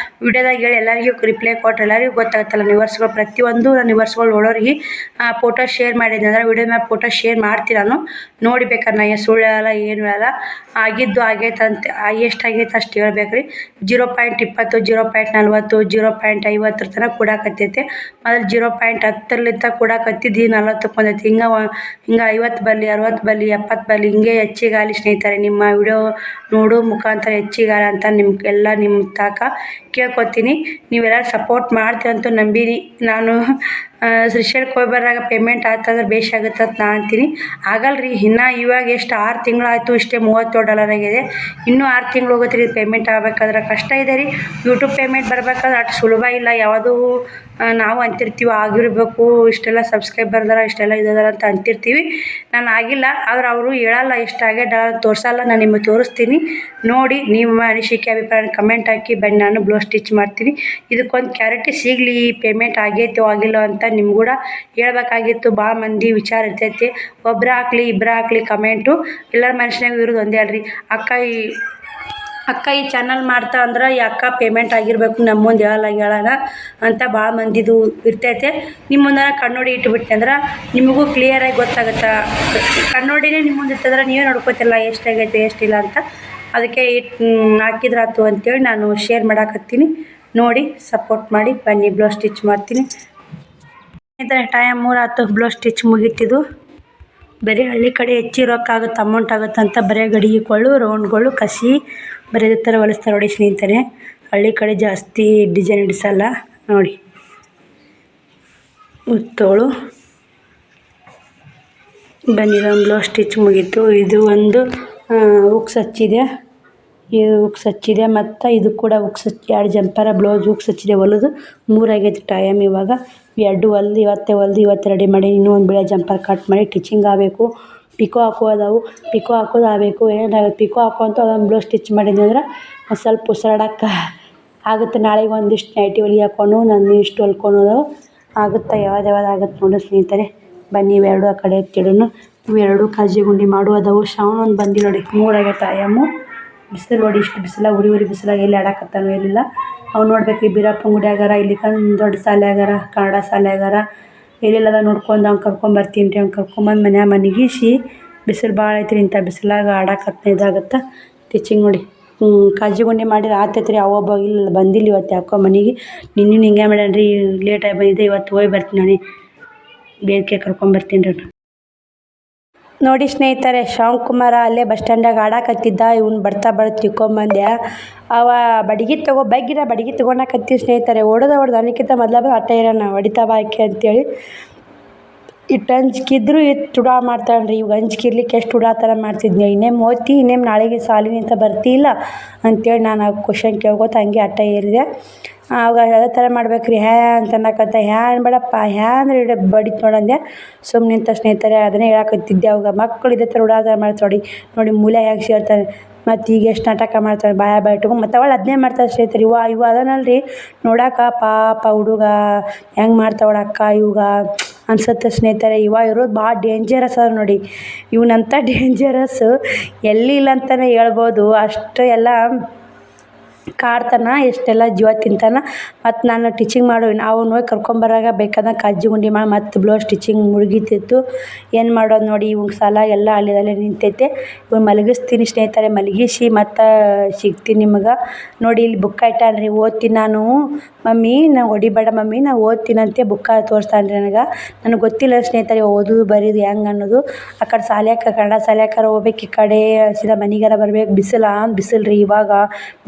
ವಿಡಿಯೋದಾಗ ಹೇಳಿ ಎಲ್ಲರಿಗೂ ರಿಪ್ಲೈ ಕೊಟ್ಟರೆ ಎಲ್ಲರಿಗೂ ಗೊತ್ತಾಗುತ್ತಲ್ಲ ನಿವರ್ಸ್ಗಳು. ಪ್ರತಿಯೊಂದು ನಾನು ನಿವರ್ಸ್ಗಳು ನೋಡೋರಿಗೆ ಫೋಟೋ ಶೇರ್ ಮಾಡಿದ್ದೆ ಅಂದ್ರೆ ವಿಡಿಯೋ ಮ್ಯಾಗ ಫೋಟೋ ಶೇರ್ ಮಾಡ್ತೀನಿ ನಾನು. ನೋಡಿಬೇಕಾದ್ರೆ ನಾ ಸುಳ್ಳು ಹೇಳಲ್ಲ ಏನು ಹೇಳಲ್ಲ. ಆಗಿದ್ದು ಆಗೈತೆ ಅಂತ ಎಷ್ಟಾಗೈತೆ ಅಷ್ಟು ಹೇಳ್ಬೇಕ್ರಿ. 0.20 0.40 0.50 ತನಕ ಕೊಡಾಕತ್ತೈತೆ. ಮೊದಲು 0.10 ಕೊಡಾಕತ್ತಿದ್ದು 40 ಬಂದೈತಿ. ಹಿಂಗೆ 50 ಬರಲಿ 60 ಬರಲಿ 70 ಬರಲಿ ಹಿಂಗೆ ಹೆಚ್ಚಿಗಾಗಲಿ ಸ್ನೇಹಿತರೆ. ನಿಮ್ಮ ವಿಡಿಯೋ ನೋಡೋ ಮುಖಾಂತರ ಹೆಚ್ಚಿಗಾಲ ಅಂತ ನಿಮ್ಗೆಲ್ಲ ನಿಮ್ಮ ತಾಕ ಕೇಳ್ಕೊತೀನಿ. ನೀವೆಲ್ಲ ಸಪೋರ್ಟ್ ಮಾಡ್ತೀರಂತೂ ನಂಬಿನಿ. ನಾನು ಶ್ರೀಶೈಲಕ್ಕೆ ಹೋಗಿ ಬರಾಗ ಪೇಮೆಂಟ್ ಆಯ್ತಂದ್ರೆ ಬೇಷ್ ಆಗುತ್ತೆ ಅಂತ ನಾನು ಅಂತೀನಿ. ಆಗಲ್ರಿ. ಇನ್ನು ಇವಾಗ ಎಷ್ಟು 6 ತಿಂಗಳಾಯಿತು, ಇಷ್ಟೇ $37 ಆಗಿದೆ. ಇನ್ನೂ 6 ತಿಂಗಳು ಹೋಗುತ್ತೆ ರೀ ಪೇಮೆಂಟ್ ಆಗಬೇಕಾದ್ರೆ. ಕಷ್ಟ ಇದೆ ರೀ. ಯೂಟ್ಯೂಬ್ ಪೇಮೆಂಟ್ ಬರಬೇಕಾದ್ರೆ ಅಷ್ಟು ಸುಲಭ ಇಲ್ಲ. ಯಾವುದೂ ನಾವು ಅಂತಿರ್ತೀವಿ ಆಗಿರಬೇಕು, ಇಷ್ಟೆಲ್ಲ ಸಬ್ಸ್ಕ್ರೈಬರ್ ಇದಾರೆ, ಇಷ್ಟೆಲ್ಲ ಇದಾರೆ ಅಂತ ಅಂತಿರ್ತೀವಿ. ನಾನು ಆಗಿಲ್ಲ. ಆದ್ರೆ ಅವರು ಹೇಳಲ್ಲ ಇಷ್ಟಾಗೆ ಡಾಲರ್ ತೋರಿಸಲ್ಲ. ನಾನು ನಿಮಗೆ ತೋರಿಸ್ತೀನಿ ನೋಡಿ. ನಿಮ್ಮ ಅನಿಸಿಕೆ ಅಭಿಪ್ರಾಯ ಕಮೆಂಟ್ ಹಾಕಿ. ಬನ್ನಿ ನಾನು ಬ್ಲೌಸ್ ಸ್ಟಿಚ್ ಮಾಡ್ತೀನಿ. ಇದಕ್ಕೊಂದು ಕ್ಲಾರಿಟಿ ಸಿಗಲಿ, ಪೇಮೆಂಟ್ ಆಗೈತೋ ಆಗಿಲ್ಲ ಅಂತ ನಿಮ್ಗೂಡ ಹೇಳ್ಬೇಕಾಗಿತ್ತು. ಭಾಳ ಮಂದಿ ವಿಚಾರ ಇರ್ತೈತಿ. ಒಬ್ಬರು ಹಾಕ್ಲಿ ಇಬ್ಬರು ಹಾಕ್ಲಿ ಕಮೆಂಟು, ಎಲ್ಲರ ಮನುಷ್ಯನಾಗ ಇರೋದು ಒಂದೇ ಅಲ್ರಿ. ಅಕ್ಕ ಈ ಚಾನಲ್ ಮಾಡ್ತಾ ಅಂದ್ರೆ ಈ ಅಕ್ಕ ಪೇಮೆಂಟ್ ಆಗಿರಬೇಕು, ನಮ್ಮ ಮುಂದೆ ಹೇಳೋಣ ಅಂತ ಭಾಳ ಮಂದಿದು ಇರ್ತೈತೆ. ನಿಮ್ಮ ಮುಂದೆ ಕಣ್ಣೋಡಿ ಇಟ್ಬಿಟ್ಟೆ ಅಂದ್ರೆ ನಿಮಗೂ ಕ್ಲಿಯರಾಗಿ ಗೊತ್ತಾಗುತ್ತೆ. ಕಣ್ಣೋಡಿನೇ ನಿಮ್ಮ ಮುಂದೆ ಇರ್ತಂದ್ರೆ ನೀವೇ ನೋಡ್ಕೋತಿಲ್ಲ ಎಷ್ಟಾಗೈತೆ ಎಷ್ಟಿಲ್ಲ ಅಂತ. ಅದಕ್ಕೆ ಹಾಕಿದ್ರಾತು ಅಂತೇಳಿ ನಾನು ಶೇರ್ ಮಾಡಾಕತ್ತೀನಿ. ನೋಡಿ ಸಪೋರ್ಟ್ ಮಾಡಿ ಬನ್ನಿ. ಬ್ಲೌಸ್ ಸ್ಟಿಚ್ ಮಾಡ್ತೀನಿ. ಸ್ನೇಹಿತರೆ ಟೈಮ್ 3 ಆಯ್ತು ಬ್ಲೌಸ್ ಸ್ಟಿಚ್ ಮುಗೀತಿದ್ದು. ಬರೀ ಹಳ್ಳಿ ಕಡೆ ಹೆಚ್ಚು ರೊಕ್ಕಾಗುತ್ತೆ, ಅಮೌಂಟ್ ಆಗುತ್ತೆ ಅಂತ ಬರೀ ಗಡಿಗೆಗಳು ರೌಂಡ್ಗಳು ಕಸಿ ಬರೀ ಇದೇ ಥರ ಹೊಲಿಸ್ತಾರೆ ನೋಡಿ ಸ್ನೇಹಿತರೆ. ಹಳ್ಳಿ ಕಡೆ ಜಾಸ್ತಿ ಡಿಸೈನ್ ಹಿಡಿಸಲ್ಲ ನೋಡಿ. ಮುತ್ತೋಳು ಬನ್ನಿ, ಬ್ಲೌಸ್ ಸ್ಟಿಚ್ ಮುಗೀತು. ಇದು ಒಂದು ಹುಕ್ಸ್ ಹಚ್ಚಿದೆ, ಇದು ಹುಕ್ಸ್ ಹಚ್ಚಿದೆ ಮತ್ತು ಇದು ಕೂಡ ಹುಕ್ಸ್ ಹಚ್ಚಿ 2 ಜಂಪರ ಬ್ಲೌಸ್ ಹುಕ್ಸ್ ಹಚ್ಚಿದೆ. ಹೊಲಿದು 3 ಆಗೈತೆ ಟೈಮ್. ಇವಾಗ 2 ಹೊಲ್ದು ಇವತ್ತು ರೆಡಿ ಮಾಡಿ ಇನ್ನೂ ಒಂದು ಬೆಳೆ ಜಂಪರ್ ಕಟ್ ಮಾಡಿ ಟಿಚಿಂಗ್ ಆಗಬೇಕು. ಪಿಕೋ ಹಾಕೋದಾವು, ಪಿಕೋ ಹಾಕೋದು ಆಗಬೇಕು. ಏನಾಗುತ್ತೆ ಪಿಕೋ ಹಾಕುವಂಥ ಅದೊಂದು ಬ್ಲೌಸ್ ಸ್ಟಿಚ್ ಮಾಡಿದ್ವಿ ಅಂದ್ರೆ ಸ್ವಲ್ಪ ಉಸಿರಾಡೋಕೆ ಆಗುತ್ತೆ. ನಾಳೆಗೆ ಒಂದಿಷ್ಟು ನೈಟಿ ಹೊಲಿ ಹಾಕ್ಕೊಂಡು ನಾನು ಇಷ್ಟು ಹೊಲ್ಕೊಳೋದು ಆಗುತ್ತೆ. ಯಾವ್ದು ಆಗುತ್ತೆ ನೋಡಿ ಸ್ನೇಹಿತರೆ. ಬನ್ನಿ ಇವೆರಡು ಆ ಕಡೆ ಎತ್ತಿಡೋನು. ಇವೆರಡು ಕಾಜಿ ಗುಂಡಿ ಮಾಡುವುದವು. ಶ್ರಾವಣ ಒಂದು ಬಂದು ನೋಡಿ 3 ಆಗೈತೆ ಟೈಮು. ಬಿಸಿಲು ನೋಡಿ, ಇಷ್ಟು ಬಿಸಿಲಾಗ ಉರಿ ಬಿಸಿಲಾಗ ಎಲ್ಲಿ ಆಡಕತ್ತಾನೋ ಎಲ್ಲಿಲ್ಲ. ಅವ್ನು ನೋಡ್ಬೇಕು ಈ ಬೀರಪ್ಪನ ಗುಡಿಯಾಗಾರ, ಇಲ್ಲಿ ದೊಡ್ಡ ಶಾಲ್ಯಾಗಾರ, ಕನ್ನಡ ಶಾಲ್ಯಾಗಾರ ಎಲ್ಲೆಲ್ಲದ ನೋಡ್ಕೊಂಡು ಅವ್ನು ಕರ್ಕೊಂಬರ್ತೀನಿ ರೀ. ಅವ್ನು ಕರ್ಕೊಂಬಂದು ಮನೆಗೀಸಿ ಬಿಸಿಲು ಭಾಳ ಐತ್ರಿ. ಇಂಥ ಬಿಸಿಲಾಗ ಆಡಕತ್ತ ಇದಾಗುತ್ತೆ. ಟಿಚಿಂಗ್ ನೋಡಿ ಕಾಜಿ ಗುಂಡಿ ಮಾಡಿದ್ರೆ ಆತೈತೆ ರೀ. ಅವೊಬ್ಬ ಇಲ್ಲ ಬಂದಿಲ್ಲ ಇವತ್ತು ಯಾಕೋ ಮನೆಗೆ. ನಿನ್ನೆ ಹಿಂಗೆ ಮಾಡ್ಯಾನ ರೀ, ಲೇಟಾಗಿ ಬಂದಿದ್ದೆ. ಇವತ್ತು ಹೋಗಿ ಬರ್ತೀನಿ ನಾನು, ಬೇರೆ ಕರ್ಕೊಂಬರ್ತೀನಿ ರೀ. ನೋಡಿ ಸ್ನೇಹಿತರೆ, ಶ್ಯಾಮ್ಕುಮಾರ ಅಲ್ಲೇ ಬಸ್ ಸ್ಟ್ಯಾಂಡಾಗ ಆಡಾಕತ್ತಿದ್ದ. ಇವ್ನು ಬರ್ತಾ ತಿಕ್ಕೊಂಬಂದೆ. ಅವ ಬಡಗಿ ಬಡಗಿ ತೊಗೊಳಕತ್ತೀವಿ ಸ್ನೇಹಿತರೆ. ಹೊಡೆದ ನನಗಿಂತ ಮೊದಲ ಆಟ ಇರೋಣ ಹೊಡಿತಾ ಬಾಕಿ ಅಂತೇಳಿ ಇಟ್ಟು ಅಂಜಿಕಿದ್ರು ಇಟ್ಟು ಉಡಾ ಮಾಡ್ತಾನೆ ರೀ. ಇವಾಗ ಅಂಜಿಕಿರ್ಲಿಕ್ಕೆ ಎಷ್ಟು ಉಡಾ ಥರ ಮಾಡ್ತಿದ್ನಿ. ಇನ್ನೇನು ಓದ್ತಿ, ಇನ್ನೇನು ನಾಳೆಗೆ ಸಾಲಿನಿಂದ ಬರ್ತಿಲ್ಲ ಅಂತೇಳಿ ನಾನು ಕ್ವಶನ್ ಕೇಳ್ಕೊತ ಹಂಗೆ ಆಟ ಏರಿದೆ. ಆವಾಗ ಅದೇ ಥರ ಮಾಡ್ಬೇಕು ರೀ. ಅಂತ ಅನ್ನಕತ್ತ. ಬೇಡಪ್ಪ ಅಂದ್ರೆ ಬಡಿತು ನೋಡಂದೆ. ಸುಮ್ಮನೆ ನಿಂತ ಸ್ನೇಹಿತರೆ. ಅದನ್ನೇ ಹೇಳಕತ್ತಿದ್ದೆ. ಅವಾಗ ಮಕ್ಕಳು ಇದೇ ಥರ ಉಡಾದ ಮಾಡ್ತಾಡಿ ನೋಡಿ. ಮೂಲೆ ಹೇಗೆ ಸೇರ್ತಾನೆ ಮತ್ತು ಈಗ ಎಷ್ಟು ನಾಟಕ ಮಾಡ್ತಾನೆ ಬಾಯ ಇಟ್ಕೊಂಡು. ಮತ್ತು ಅವಳು ಅದನ್ನೇ ಮಾಡ್ತಾಳೆ ಸ್ನೇಹಿತರೆ. ಇವ ಅದನ್ನಲ್ರಿ ನೋಡಾಕ ಪಾಪ ಹುಡುಗ ಹೆಂಗೆ ಮಾಡ್ತಾವಳ ಅಕ್ಕ ಇವಾಗ ಅನ್ಸುತ್ತೆ ಸ್ನೇಹಿತರೆ. ಇರೋದು ಭಾಳ ಡೇಂಜರಸ್ ಅದ ನೋಡಿ. ಇವನಂಥ ಡೇಂಜರಸ್ಸು ಎಲ್ಲಿ ಇಲ್ಲ ಅಂತಲೇ ಹೇಳ್ಬೋದು. ಅಷ್ಟು ಎಲ್ಲ ಕಾಡ್ತಾನೆ, ಎಷ್ಟೆಲ್ಲ ಜೀವ ತಿಂತಾನೆ. ಮತ್ತು ನಾನು ಟೀಚಿಂಗ್ ಅವ್ನು ಹೋಗಿ ಕರ್ಕೊಂಬರಾಗ ಬೇಕಾದಂಗೆ ಕಾಜಿ ಗುಂಡಿ ಮಾಡಿ ಮತ್ತು ಬ್ಲೌಸ್ ಸ್ಟಿಚಿಂಗ್ ಮುಳುಗಿತಿತ್ತು. ಏನು ಮಾಡೋದು ನೋಡಿ. ಇವಂಗೆ ಸಾಲ ಎಲ್ಲ ಅಲ್ಲೇ ನಿಂತೈತೆ. ಇವ್ನು ಮಲಗಿಸ್ತೀನಿ ಸ್ನೇಹಿತರೆ. ಮಲಗಿಸಿ ಮತ್ತು ಸಿಗ್ತೀನಿ ನಿಮ್ಗೆ. ನೋಡಿ ಇಲ್ಲಿ ಬುಕ್ಕ ಇಟ್ಟಾನ ರೀ. ಓದ್ತೀನಿ ನಾನು. ಮಮ್ಮಿ ನಾವು ಹೊಡಿಬೇಡ ಮಮ್ಮಿ, ನಾವು ಓದ್ತೀನಂತೆ ಬುಕ್ಕ ತೋರಿಸ್ತಾನೆ ರೀ ನನಗೆ ಗೊತ್ತಿಲ್ಲ ಸ್ನೇಹಿತರೆ ಓದೋದು ಬರೀದು ಹೆಂಗೆ ಅನ್ನೋದು. ಆ ಕಡೆ ಕನ್ನಡ ಶಾಲ್ಯಾಕಾರ ಹೋಗ್ಬೇಕು, ಈ ಕಡೆ ಸೀದಾ ಮನೆಗಾರ ಬರ್ಬೇಕು. ಬಿಸಿಲು ರೀ ಇವಾಗ.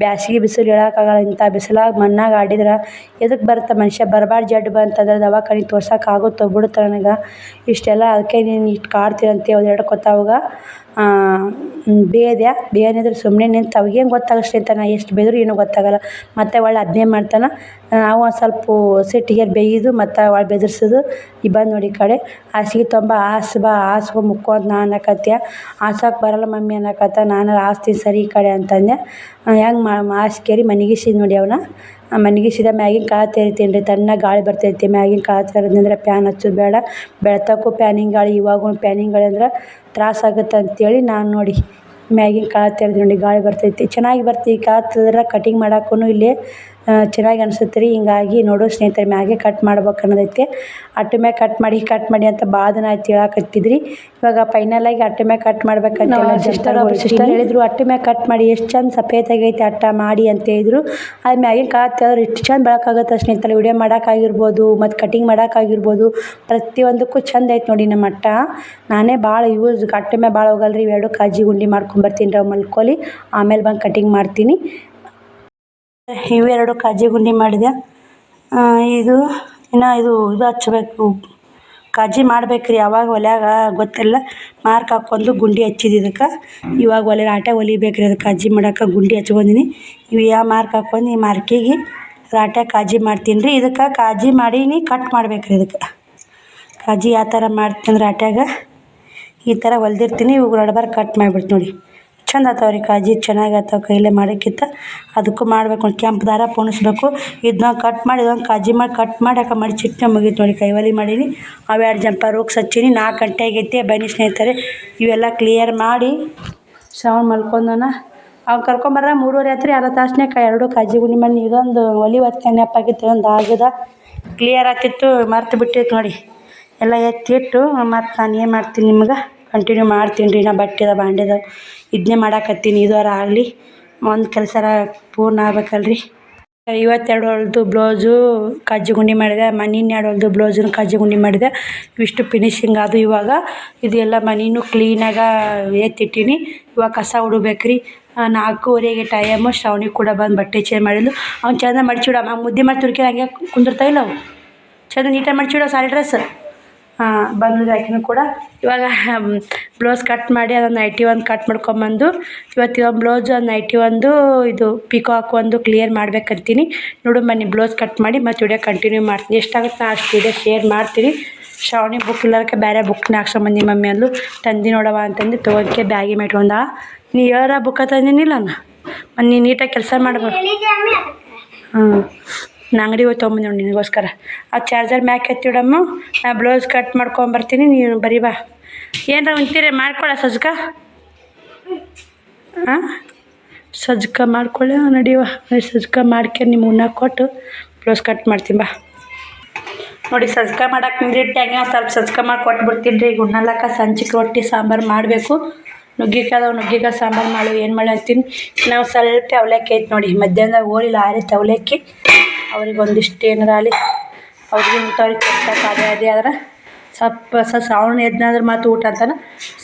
ಬ್ಯಾಸಿಗೆ ಬಿಸಿಲು ಹೇಳೋಕ್ಕಾಗಲ್ಲ. ಇಂಥ ಬಿಸಿಲಾಗ ಮಣ್ಣಾಗ ಆಡಿದ್ರೆ ಎದಕ್ಕೆ ಬರುತ್ತೆ ಮನುಷ್ಯ. ಬರಬಾರ್ದು ಜಡ್ಡು ಬಂತಂದ್ರೆ ದವಾಖಾನೆ ತೋರ್ಸೋಕ್ಕಾಗುತ್ತೋ ಬಿಡುತ್ತೆ ನನಗೆ. ಇಷ್ಟೆಲ್ಲ ಅದಕ್ಕೆ ನೀನು ಇಷ್ಟು ಕಾಡ್ತೀರಂತೆ ಒಂದೆರಡು ಕೊತ್ತಾವಾಗ ಬೇಯನಿದ್ರೆ ಸುಮ್ಮನೆ ನಿಂತು ಅವಾಗೇನು ಗೊತ್ತಾಗುತ್ತೆ ಅಂತ. ನಾ ಎಷ್ಟು ಬೇದರೂ ಏನೂ ಗೊತ್ತಾಗಲ್ಲ. ಮತ್ತು ಒಳ್ಳೆ ಅದನ್ನೇ ಮಾಡ್ತಾನೆ. ನಾವು ಒಂದು ಸ್ವಲ್ಪ ಸಿಟ್ಟಿಗೆ ಬೇಯೋದು ಮತ್ತು ಒಳ್ಳೆ ಬೆದರ್ಸೋದು. ಬಂದು ನೋಡಿ ಈ ಕಡೆ ಹಾಸಿಗೆ ತುಂಬ ಹಾಸ್ಕೊ ಮುಕ್ಕೋ ಅಂತ ನಾನು ಅನ್ನಕತ್ಯ. ಹಾಸೋಕೆ ಬರಲ್ಲ ಮಮ್ಮಿ ಅನ್ನಕತ್ತ. ನಾನು ಹಾಸ್ತೀನಿ ಸರಿ ಈ ಕಡೆ ಅಂತಂದೆ. ಹೆಂಗೆ ಹಾಸ್ಕೇರಿ ಮನೆಗಿಸಿದ್ ನೋಡಿ ಅವನ. ಮನೆಗಿಸಿದ ಮ್ಯಾಗಿನ ಕಾಳು ತೆರಿತೀನಿ ರೀ. ತಣ್ಣಗೆ ಗಾಳಿ ಬರ್ತೈತಿ. ಮ್ಯಾಗಿನ ಕಾಳು ತೆರೆದಂದ್ರೆ ಪ್ಯಾನ್ ಹಚ್ಚೋದು ಬೇಡ. ಬೆಳ್ತಕ್ಕೂ ಪ್ಯಾನಿಂಗ್ ಗಾಳಿ, ಇವಾಗೂ ಪ್ಯಾನಿಂಗ್ ಗಾಳಿ ಅಂದ್ರೆ ತ್ರಾಸಾಗುತ್ತೆ ಅಂತೇಳಿ ನಾನು ನೋಡಿ ಮ್ಯಾಗಿನ ಕಾಳು ತೆರೆದು ನೋಡಿ. ಗಾಳಿ ಬರ್ತೈತಿ, ಚೆನ್ನಾಗಿ ಬರ್ತೈತಿ. ಕಾಳು ತೆರೆದ್ರೆ ಕಟಿಂಗ್ ಮಾಡೋಕ್ಕೂ ಇಲ್ಲಿ ಚೆನ್ನಾಗಿ ಅನಿಸುತ್ತೆ ರೀ. ಹಿಂಗಾಗಿ ನೋಡು ಸ್ನೇಹಿತರೆ, ಮ್ಯಾಗೆ ಕಟ್ ಮಾಡ್ಬೇಕು ಅನ್ನೋದೈತೆ. ಅಟ್ಟು ಮ್ಯಾಗ ಕಟ್ ಮಾಡಿ ಅಂತ ಭಾಳ ದಿನ ಆಯ್ತು ಹೇಳಕತ್ತಿದ್ರಿ. ಇವಾಗ ಫೈನಲಾಗಿ ಅಟ್ಟು ಮ್ಯಾಗ ಕಟ್ ಮಾಡ್ಬೇಕಂತ ಸಿಸ್ಟರ್ ಹೇಳಿದ್ರು. ಅಟ್ಟು ಮ್ಯಾಗ ಕಟ್ ಮಾಡಿ ಎಷ್ಟು ಚಂದ ಸಫೇದಾಗೈತೆ ಅಟ್ಟ ಮಾಡಿ ಅಂತ ಹೇಳಿದ್ರು. ಅದು ಮ್ಯಾಗಿನ ಕಾಳು ತೆಗೆದ್ರೆ ಎಷ್ಟು ಚಂದ ಬೆಳಕಾಗುತ್ತೆ ಸ್ನೇಹಿತರೆ. ವಿಡಿಯೋ ಮಾಡೋಕ್ಕಾಗಿರ್ಬೋದು ಮತ್ತು ಕಟಿಂಗ್ ಮಾಡೋಕ್ಕಾಗಿರ್ಬೋದು, ಪ್ರತಿಯೊಂದಕ್ಕೂ ಚಂದ ಐತೆ ನೋಡಿ ನಮ್ಮ ಅಟ್ಟ. ನಾನೇ ಭಾಳ ಅಟ್ಟು ಮ್ಯಾಗ ಭಾಳ ಹೋಗಲ್ಲ ರೀ. ಇವೆರಡು ಕಾಜಿ ಗುಂಡಿ ಮಾಡ್ಕೊಂಬರ್ತೀನಿ ರೀ. ಮಲ್ಕೊಳ್ಳಿ, ಆಮೇಲೆ ಬಂದು ಕಟಿಂಗ್ ಮಾಡ್ತೀನಿ. ಇವೆರಡು ಕಾಜಿ ಗುಂಡಿ ಮಾಡಿದೆ. ಇದು ಇನ್ನು ಇದು ಹಚ್ಚಬೇಕು, ಕಾಜಿ ಮಾಡ್ಬೇಕು ರೀ. ಅವಾಗ ಒಲ್ಯಾಗ ಗೊತ್ತಿಲ್ಲ ಮಾರ್ಕ್ ಹಾಕ್ಕೊಂಡು ಗುಂಡಿ ಹಚ್ಚಿದ್ದು ಇದಕ್ಕೆ. ಇವಾಗ ರಾಟೆ ಹೊಲಿಬೇಕು ರೀ. ಅದು ಕಾಜಿ ಮಾಡೋಕೆ ಗುಂಡಿ ಹಚ್ಕೊಂಡಿನಿ. ಇವು ಯಾವ ಮಾರ್ಕ್ ಹಾಕ್ಕೊಂಡು ಈ ಮಾರ್ಕಿಗೆ ರಾಟೆ ಕಾಜಿ ಮಾಡ್ತೀನಿ ರೀ. ಇದಕ್ಕೆ ಕಾಜಿ ಮಾಡೀನಿ, ಕಟ್ ಮಾಡ್ಬೇಕು ರೀ. ಇದಕ್ಕೆ ಕಾಜಿ ಯಾವ ಥರ ಮಾಡ್ತೀನಿ ಅಂದ್ರೆ ರಾಟ್ಯಾಗ ಈ ಥರ ಹೊಲ್ದಿರ್ತೀನಿ. ಇವು ರಡ್ಬರ್ ಕಟ್ ಮಾಡಿಬಿಡ್ತೀನಿ ನೋಡಿ. ಚಂದ ಆತಾವ ರೀ ಕಾಜಿ, ಚೆನ್ನಾಗಿ ಆತಾವ. ಕೈಲೇ ಮಾಡೋಕ್ಕಿಂತ ಅದಕ್ಕೂ ಮಾಡ್ಬೇಕು ನೋಡಿ. ಕೆಂಪು ದಾರ ಪೋಣಿಸ್ಬೇಕು. ಇದನ್ನ ಕಟ್ ಮಾಡಿ ಇದೊಂದು ಕಾಜಿ ಮಾಡಿ ಕಟ್ ಮಾಡಿ ಚಿಟ್ಟೆ ಮುಗೀತು ನೋಡಿ. ಕೈವಲಿ ಮಾಡೀನಿ. ಅವು 2 ಜಂಪರ್ ಹುಕ್ಸ್ ಹಚ್ಚೀನಿ. 4 ಗಂಟೆ ಆಗೈತೆ. ಬನ್ನಿ ಸ್ನೇಹಿತರೆ, ಇವೆಲ್ಲ ಕ್ಲಿಯರ್ ಮಾಡಿ ಶ್ರಾವಣ ಮಲ್ಕೊಂಡನ. ಅವ್ನು ಕರ್ಕೊಂಬರ 3:30 ಆಯ್ತು ರೀ. ಅರ್ಧ ತಾಸನ್ಯಾಗ 2 ಕಾಜಿ ಗುಂಡಿ ಮಾಡಿ ಇದೊಂದು ಒಲಿ ಹೊತ್ತು ನೆನಪಾಗಿತ್ತು. ಒಂದು ಆಗದ ಕ್ಲಿಯರ್ ಆಗ್ತಿತ್ತು, ಮರ್ತು ಬಿಟ್ಟಿತ್ತು ನೋಡಿ. ಎಲ್ಲ ಎತ್ತಿಟ್ಟು ಮತ್ತು ನಾನು ಏನು ಮಾಡ್ತೀನಿ ನಿಮ್ಗೆ ಕಂಟಿನ್ಯೂ ಮಾಡ್ತೀನಿ ರೀ. ನಾ ಬಟ್ಟೆದ ಬಾಂಡೆದ ಇದನ್ನೇ ಮಾಡಾಕತ್ತೀನಿ. ಇದರ ಆಗಲಿ ಒಂದು ಕೆಲಸ ಪೂರ್ಣ ಆಗ್ಬೇಕಲ್ರಿ. ಇವತ್ತೆರಡು ಹೊಲ್ದು ಬ್ಲೌಸು ಕಜ್ಜಿ ಗುಂಡಿ ಮಾಡಿದೆ. ಮನಿನ 2 ಹೊಲ್ದು ಬ್ಲೌಸನ್ನು ಕಜ್ಜಿ ಗುಂಡಿ ಮಾಡಿದೆ. ಇವಿಷ್ಟು ಫಿನಿಶಿಂಗ್ ಅದು. ಇವಾಗ ಇದೆಲ್ಲ ಮನಿನೂ ಕ್ಲೀನಾಗ ಎತ್ತಿಟ್ಟೀನಿ. ಇವಾಗ ಕಸ ಹುಡ್ಬೇಕ್ರಿ. 4:30ಗೆ ಟೈಮು. ಶ್ರಾವಣಿ ಕೂಡ ಬಂದು ಬಟ್ಟೆ ಚೇಂಜ್ ಮಾಡಿದ್ಲು. ಅವ್ನು ಚಂದ ಮಡ್ಚಿಡಮ್ಮ, ಮುದ್ದೆ ಮಾಡಿ ತುರ್ಕಿ ಹಂಗೆ ಕುಂದಿರ್ತಾ ಇಲ್ಲ ಅವು ಚಂದ ನೀಟಾಗಿ ಮಡ್ಚಿಡೋ ಸಾರಿ ಡ್ರೆಸ್. ಬಂದಿದ್ದು ಆಕಿನೂ ಕೂಡ. ಇವಾಗ ಬ್ಲೌಸ್ ಕಟ್ ಮಾಡಿ ಅದೊಂದು ನೈಟಿ ಒಂದು ಕಟ್ ಮಾಡ್ಕೊಂಬಂದು ಇವತ್ತು ಒಂದು ಬ್ಲೌಸ್ ಒಂದು ನೈಟಿ ಒಂದು ಇದು ಪಿಕಾಕ್ ಒಂದು ಕ್ಲಿಯರ್ ಮಾಡ್ಬೇಕಂತೀನಿ. ನೋಡು ಬನ್ನಿ ಬ್ಲೌಸ್ ಕಟ್ ಮಾಡಿ ಮತ್ತು ವಿಡಿಯೋ ಕಂಟಿನ್ಯೂ ಮಾಡ್ತೀನಿ. ಎಷ್ಟಾಗುತ್ತೆ ನಾ ಅಷ್ಟು ವಿಡಿಯೋ ಶೇರ್ ಮಾಡ್ತೀನಿ. ಶ್ರಾವಣಿ ಬುಕ್ ಇಲ್ಲದಕ್ಕೆ ಬೇರೆ ಬುಕ್ನ ಹಾಕ್ಸ್ಕೊಂಬಂದು ಮಮ್ಮಿ ಅಂದು ತಂದು ನೋಡವ ಅಂತಂದು ತೊಗೊಂಡ್ಕೆ ಬ್ಯಾಗಿ ಮಾಡ್ಕೊಂಡ. ನೀ ಹೇಳರ ಬುಕ್ಕ ತಂದಿನಿಲ್ಲ ಮತ್ತು ನೀನು ನೀಟಾಗಿ ಕೆಲಸ ಮಾಡ್ಬೇಕು. ನಾ ಅಂಗಡಿ ಹೋಗಿ ತೊಗೊಂಬಂದು ನೋಡಿ ನಿನಗೋಸ್ಕರ. ಆ ಚಾರ್ಜರ್ ಮ್ಯಾಕ್ ಎತ್ತಿಡಮ್ಮ. ನಾ ಬ್ಲೌಸ್ ಕಟ್ ಮಾಡ್ಕೊಂಬರ್ತೀನಿ, ನೀನು ಬರೀ ಬಾ. ಏನರ ಉಂತೀರಿ ಮಾಡ್ಕೊಳ್ಳ ಸಜ್ಕ. ಹಾಂ ಸಜ್ಕ ಮಾಡ್ಕೊಳ್ಳೆ ನಡಿವ. ಸಜ್ಕ ಮಾಡ್ಕೊಂಡು ನಿಮ್ಮ ಉಣ್ಣಾಕ ಕೊಟ್ಟು ಬ್ಲೌಸ್ ಕಟ್ ಮಾಡ್ತೀನಿ ಬಾ. ನೋಡಿ ಸಜ್ಕ ಮಾಡಕ್ಕೆ ನಿಂದಿಟ್ಟು ಹಂಗೆ ಸ್ವಲ್ಪ ಸಜ್ಕ ಮಾಡಿ ಕೊಟ್ಬಿಡ್ತೀನಿ ರೀ. ಈಗ ಉಣ್ಣಲಕ್ಕ ಸಂಚಿಗೆ ರೊಟ್ಟಿ ಸಾಂಬಾರು ಮಾಡಬೇಕು. ನುಗ್ಗಿಕಾಯಿ ಸಾಂಬಾರು ಮಾಡು ಏನು ಮಾಡಿ ಅಂತೀನಿ. ನಾವು ಸ್ವಲ್ಪ ಅವಲಕ್ಕಿ ಐತೆ ನೋಡಿ. ಮಧ್ಯಾಹ್ನದಾಗ ಹೋಲಿಲ್ಲ ಆರಿತ್ತು ಅವಲಕ್ಕಿ. ಅವ್ರಿಗೆ ಒಂದಿಷ್ಟು ಏನಾರ ಆಗಲಿ ಅವ್ರಿಗೆ ಇಂಥವ್ರಿಗೆ ಕೊಡ್ಸಕ್ಕೆ ಅದೇ ಆದ್ರೆ ಸ್ವಲ್ಪ ಶ್ರಾವಣ ಎದ್ನಂದ್ರೆ ಮತ್ತು ಊಟ ಅಂತಾನೆ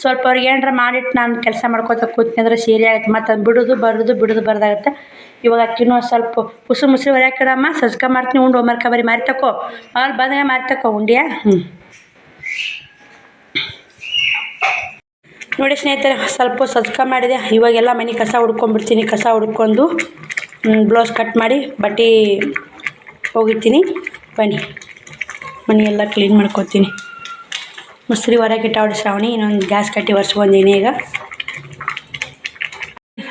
ಸ್ವಲ್ಪ ಅವ್ರಿಗೆ ಏನಾರ ಮಾಡಿಟ್ಟು ನಾನು ಕೆಲಸ ಮಾಡ್ಕೊತ ಕೂತ್ನಿ ಅಂದ್ರೆ ಸೇರಿ ಆಗುತ್ತೆ. ಮತ್ತು ಅದು ಬಿಡೋದು ಬರೋದಾಗುತ್ತೆ. ಇವಾಗ ಅಕ್ಕಿನೂ ಸ್ವಲ್ಪ ಮುಸ್ರಿ ಹೊರ್ಯಾಕಿಡಮ್ಮ. ಸಜ್ಕ ಮಾಡ್ತೀನಿ, ಉಂಡು ಹೋಮ್ವರ್ಕ ಬರೀ ಮಾರಿ ತಕೋ. ಅವ್ರು ಬಂದಾಗ ಮಾರಿ ತಕೋ ಉಂಡಿಯಾ. ನೋಡಿ ಸ್ನೇಹಿತರೆ, ಸ್ವಲ್ಪ ಸಜ್ಕ ಮಾಡಿದೆ. ಇವಾಗೆಲ್ಲ ಮನೆ ಕಸ ಹುಡ್ಕೊಂಡ್ಬಿಡ್ತೀನಿ. ಕಸ ಹುಡ್ಕೊಂಡು ಬ್ಲೌಸ್ ಕಟ್ ಮಾಡಿ ಬಟ್ಟೆ ಹೋಗಿರ್ತೀನಿ. ಬನ್ನಿ ಮನೆಯೆಲ್ಲ ಕ್ಲೀನ್ ಮಾಡ್ಕೊತೀನಿ. ಮುಸ್ರಿ ಹೊರಗೆ ಇಟ್ಟಾವಡಿ ಶ್ರಾವಣಿ. ಇನ್ನೊಂದು ಗ್ಯಾಸ್ ಕಟ್ಟಿ ಒರೆಸ್ಕೊಂಡಿನಿ. ಈಗ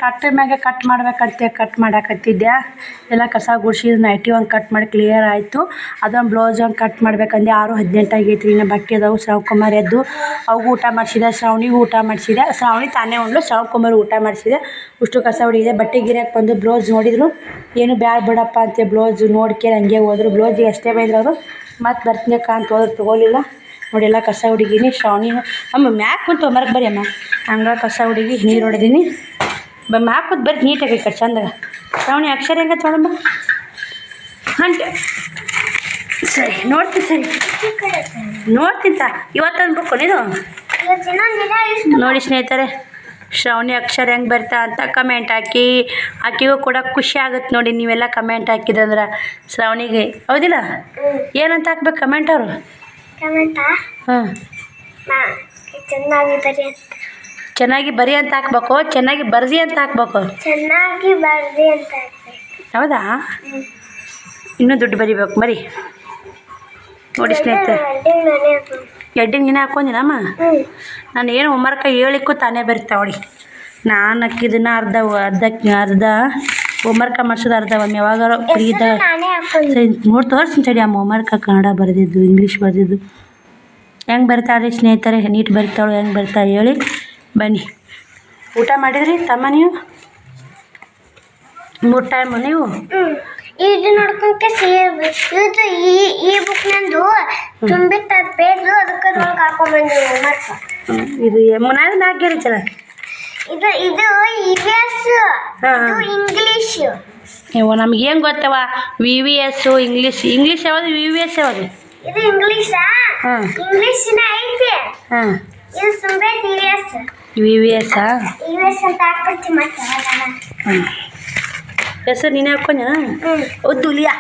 ಅಟ್ಟೆ ಮ್ಯಾಗೆ ಕಟ್ ಮಾಡ್ಬೇಕಂತೆ ಕಟ್ ಮಾಡಾಕತ್ತಿದ್ದೆ. ಎಲ್ಲ ಕಸ ಗುಡಿಸಿ ನೈಟಿ ಒಂದು ಕಟ್ ಮಾಡಿ ಕ್ಲಿಯರ್ ಆಯಿತು. ಅದೊಂದು ಬ್ಲೌಸ್ ಒಂದು ಕಟ್ ಮಾಡ್ಬೇಕಂದೆ. 6:18 ಆಗೈತೆ ರೀ. ಇನ್ನು ಬಟ್ಟೆ ಅದಾವು. ಶ್ರಾವಕುಮಾರ್ ಎದ್ದು ಅವು ಊಟ ಮಾಡಿಸಿದೆ. ಶ್ರಾವಣಿಗೂ ಊಟ ಮಾಡಿಸಿದೆ. ಶ್ರಾವಣಿ ತಾನೇ ಉಂಡ್ಲು. ಶ್ರಾವಕುಮಾರ್ ಊಟ ಮಾಡಿಸಿದೆ. ಉಷ್ಟು ಕಸ ಹೊಡಿದೆ. ಬಟ್ಟೆ ಗಿರಿಯಕ್ಕೆ ಬಂದು ಬ್ಲೌಸ್ ನೋಡಿದ್ರು. ಏನು ಬ್ಯಾಡ ಬಿಡಪ್ಪ ಅಂತ ಬ್ಲೌಸ್ ನೋಡ್ಕೆ ಹಂಗೆ ಹೋದ್ರು. ಬ್ಲೌಸಿಗೆ ಅಷ್ಟೇ ಬೈದ್ರು ಅವರು. ಮತ್ತು ಬರ್ತೀನಕ್ಕ ಅಂತ ಹೋದ್ರು, ತೊಗೊಲಿಲ್ಲ. ನೋಡಿ ಎಲ್ಲ ಕಸ ಹುಡುಗಿನಿ. ಶ್ರಾವಣಿ ಅಮ್ಮ ಮ್ಯಾಕ್ ಕುಂತು ಮರಕ್ಕೆ ಬರೀ ಅಮ್ಮ. ಹಂಗೆ ಕಸ ಹುಡುಗಿ ನೀರು ಹೊಡೆದೀನಿ. ಮ್ಯಾಕ್ ಕೂತ್ ಬರೀ ನೀಟಾಗಿ ಕಡೆ ಚಂದಾಗ. ಶ್ರಾವಣಿ ಅಕ್ಷರ ಹೆಂಗೆ ತೊಗೊಂಬ ಹಂಗೆ ಸರಿ ನೋಡ್ತೀನಿ. ಸರಿ ನೋಡ್ತಿಂತ ಇವತ್ತೊಂದು ಬುಕ್ಕು ಇದು ನೋಡಿ ಸ್ನೇಹಿತರೆ. ಶ್ರಾವಣಿ ಅಕ್ಷರ ಹೆಂಗೆ ಬರ್ತಾ ಅಂತ ಕಮೆಂಟ್ ಹಾಕಿ. ಆಕೆಗೂ ಕೂಡ ಖುಷಿ ಆಗುತ್ತೆ ನೋಡಿ ನೀವೆಲ್ಲ ಕಮೆಂಟ್ ಹಾಕಿದಂದ್ರೆ ಶ್ರಾವಣಿಗೆ. ಹೌದಿಲ್ಲ? ಏನಂತ ಹಾಕ್ಬೇಕು ಕಮೆಂಟ್ ಅವರು? ಹಾಂ ಚೆನ್ನಾಗಿ ಬರಿ ಅಂತ ಹಾಕ್ಬೇಕು. ಚೆನ್ನಾಗಿ ಬರ್ದಿ ಅಂತ ಹಾಕ್ಬೇಕು. ಹೌದಾ? ಇನ್ನೂ ದುಡ್ಡು ಬರಿಬೇಕು ಮರಿ. ನೋಡಿ ಸ್ನೇಹಿತರೆ, ಎಡ್ಡಿಂಗ್ ನೀನು ಹಾಕ್ಕೊಂಡಿನಮ್ಮ. ನಾನು ಏನು ಹೋಮ್ವರ್ಕ ಹೇಳಿಕ್ಕೂ ತಾನೇ ಬರಿತಾವಳಿ. ನಾನು ಹಾಕಿದ್ದನ್ನ ಅರ್ಧ ಹೋಮ್ವರ್ಕ ಮಾಡಿಸೋದು ಅರ್ಧ ಒಮ್ಮೆ ಯಾವಾಗಾರ ಫ್ರೀ ಇದ್ದಾಗ ಸರಿ ನೋಡಿ ತೋರಿಸ್ತೀನಿ ತಡಿ. ಅಮ್ಮ ಹೋಮ್ವರ್ಕ ಕನ್ನಡ ಬರೆದಿದ್ದು, ಇಂಗ್ಲೀಷ್ ಬರೆದಿದ್ದು ಹೆಂಗೆ ಬರ್ತಾಳೆ ಸ್ನೇಹಿತರೆ. ನೀಟ್ ಬರಿತಾಳು ಹೆಂಗೆ ಬರ್ತಾಳೆ ಹೇಳಿ. ಬನ್ನಿ ಊಟ ಮಾಡಿದ್ರಿ ತಮ್ಮ ನೀವು? 3 ಟೈಮು ನೀವು? ಇದು ನೋಡ್ಕೊಂಡ್ಕೆ ಇದು ಈ ಬುಕ್ ನಂದು ತುಂಬಿತ್ತ ಪೇಜು ಅದಕ್ಕೆ ಒಳಗೆ ಹಾಕೊಂಡ್ಬಂದು ಹೋಮ್ವರ್ಕ್. ಇದು ನಾನು ಹಾಕ್ಯಾರಿ ಚಲ. ಇದು EVS, ಇದು ಇಂಗ್ಲೀಷ್. ನೀವು ನಮ್ಗೆ ಏನು ಗೊತ್ತವ? VVS ಇಂಗ್ಲೀಷ್ ಯಾವುದು? VVS ಯಾವುದು? ಇದು ಇಂಗ್ಲೀಷಾ? ಹಾಂ ಇಂಗ್ಲೀಷಿನ ಐತಿ. ಹಾಂ ಇದು ತುಂಬೆ VVS ಅಂತ ಹಾಕ್ಬಿಡ್ತೀನಿ ಮತ್ತೆ. ಹ್ಞೂ ಹೆಸರು ನೀನೇ ಹಾಕ್ಕೊಂಡ? ಹೌದು ಲಿಯಾ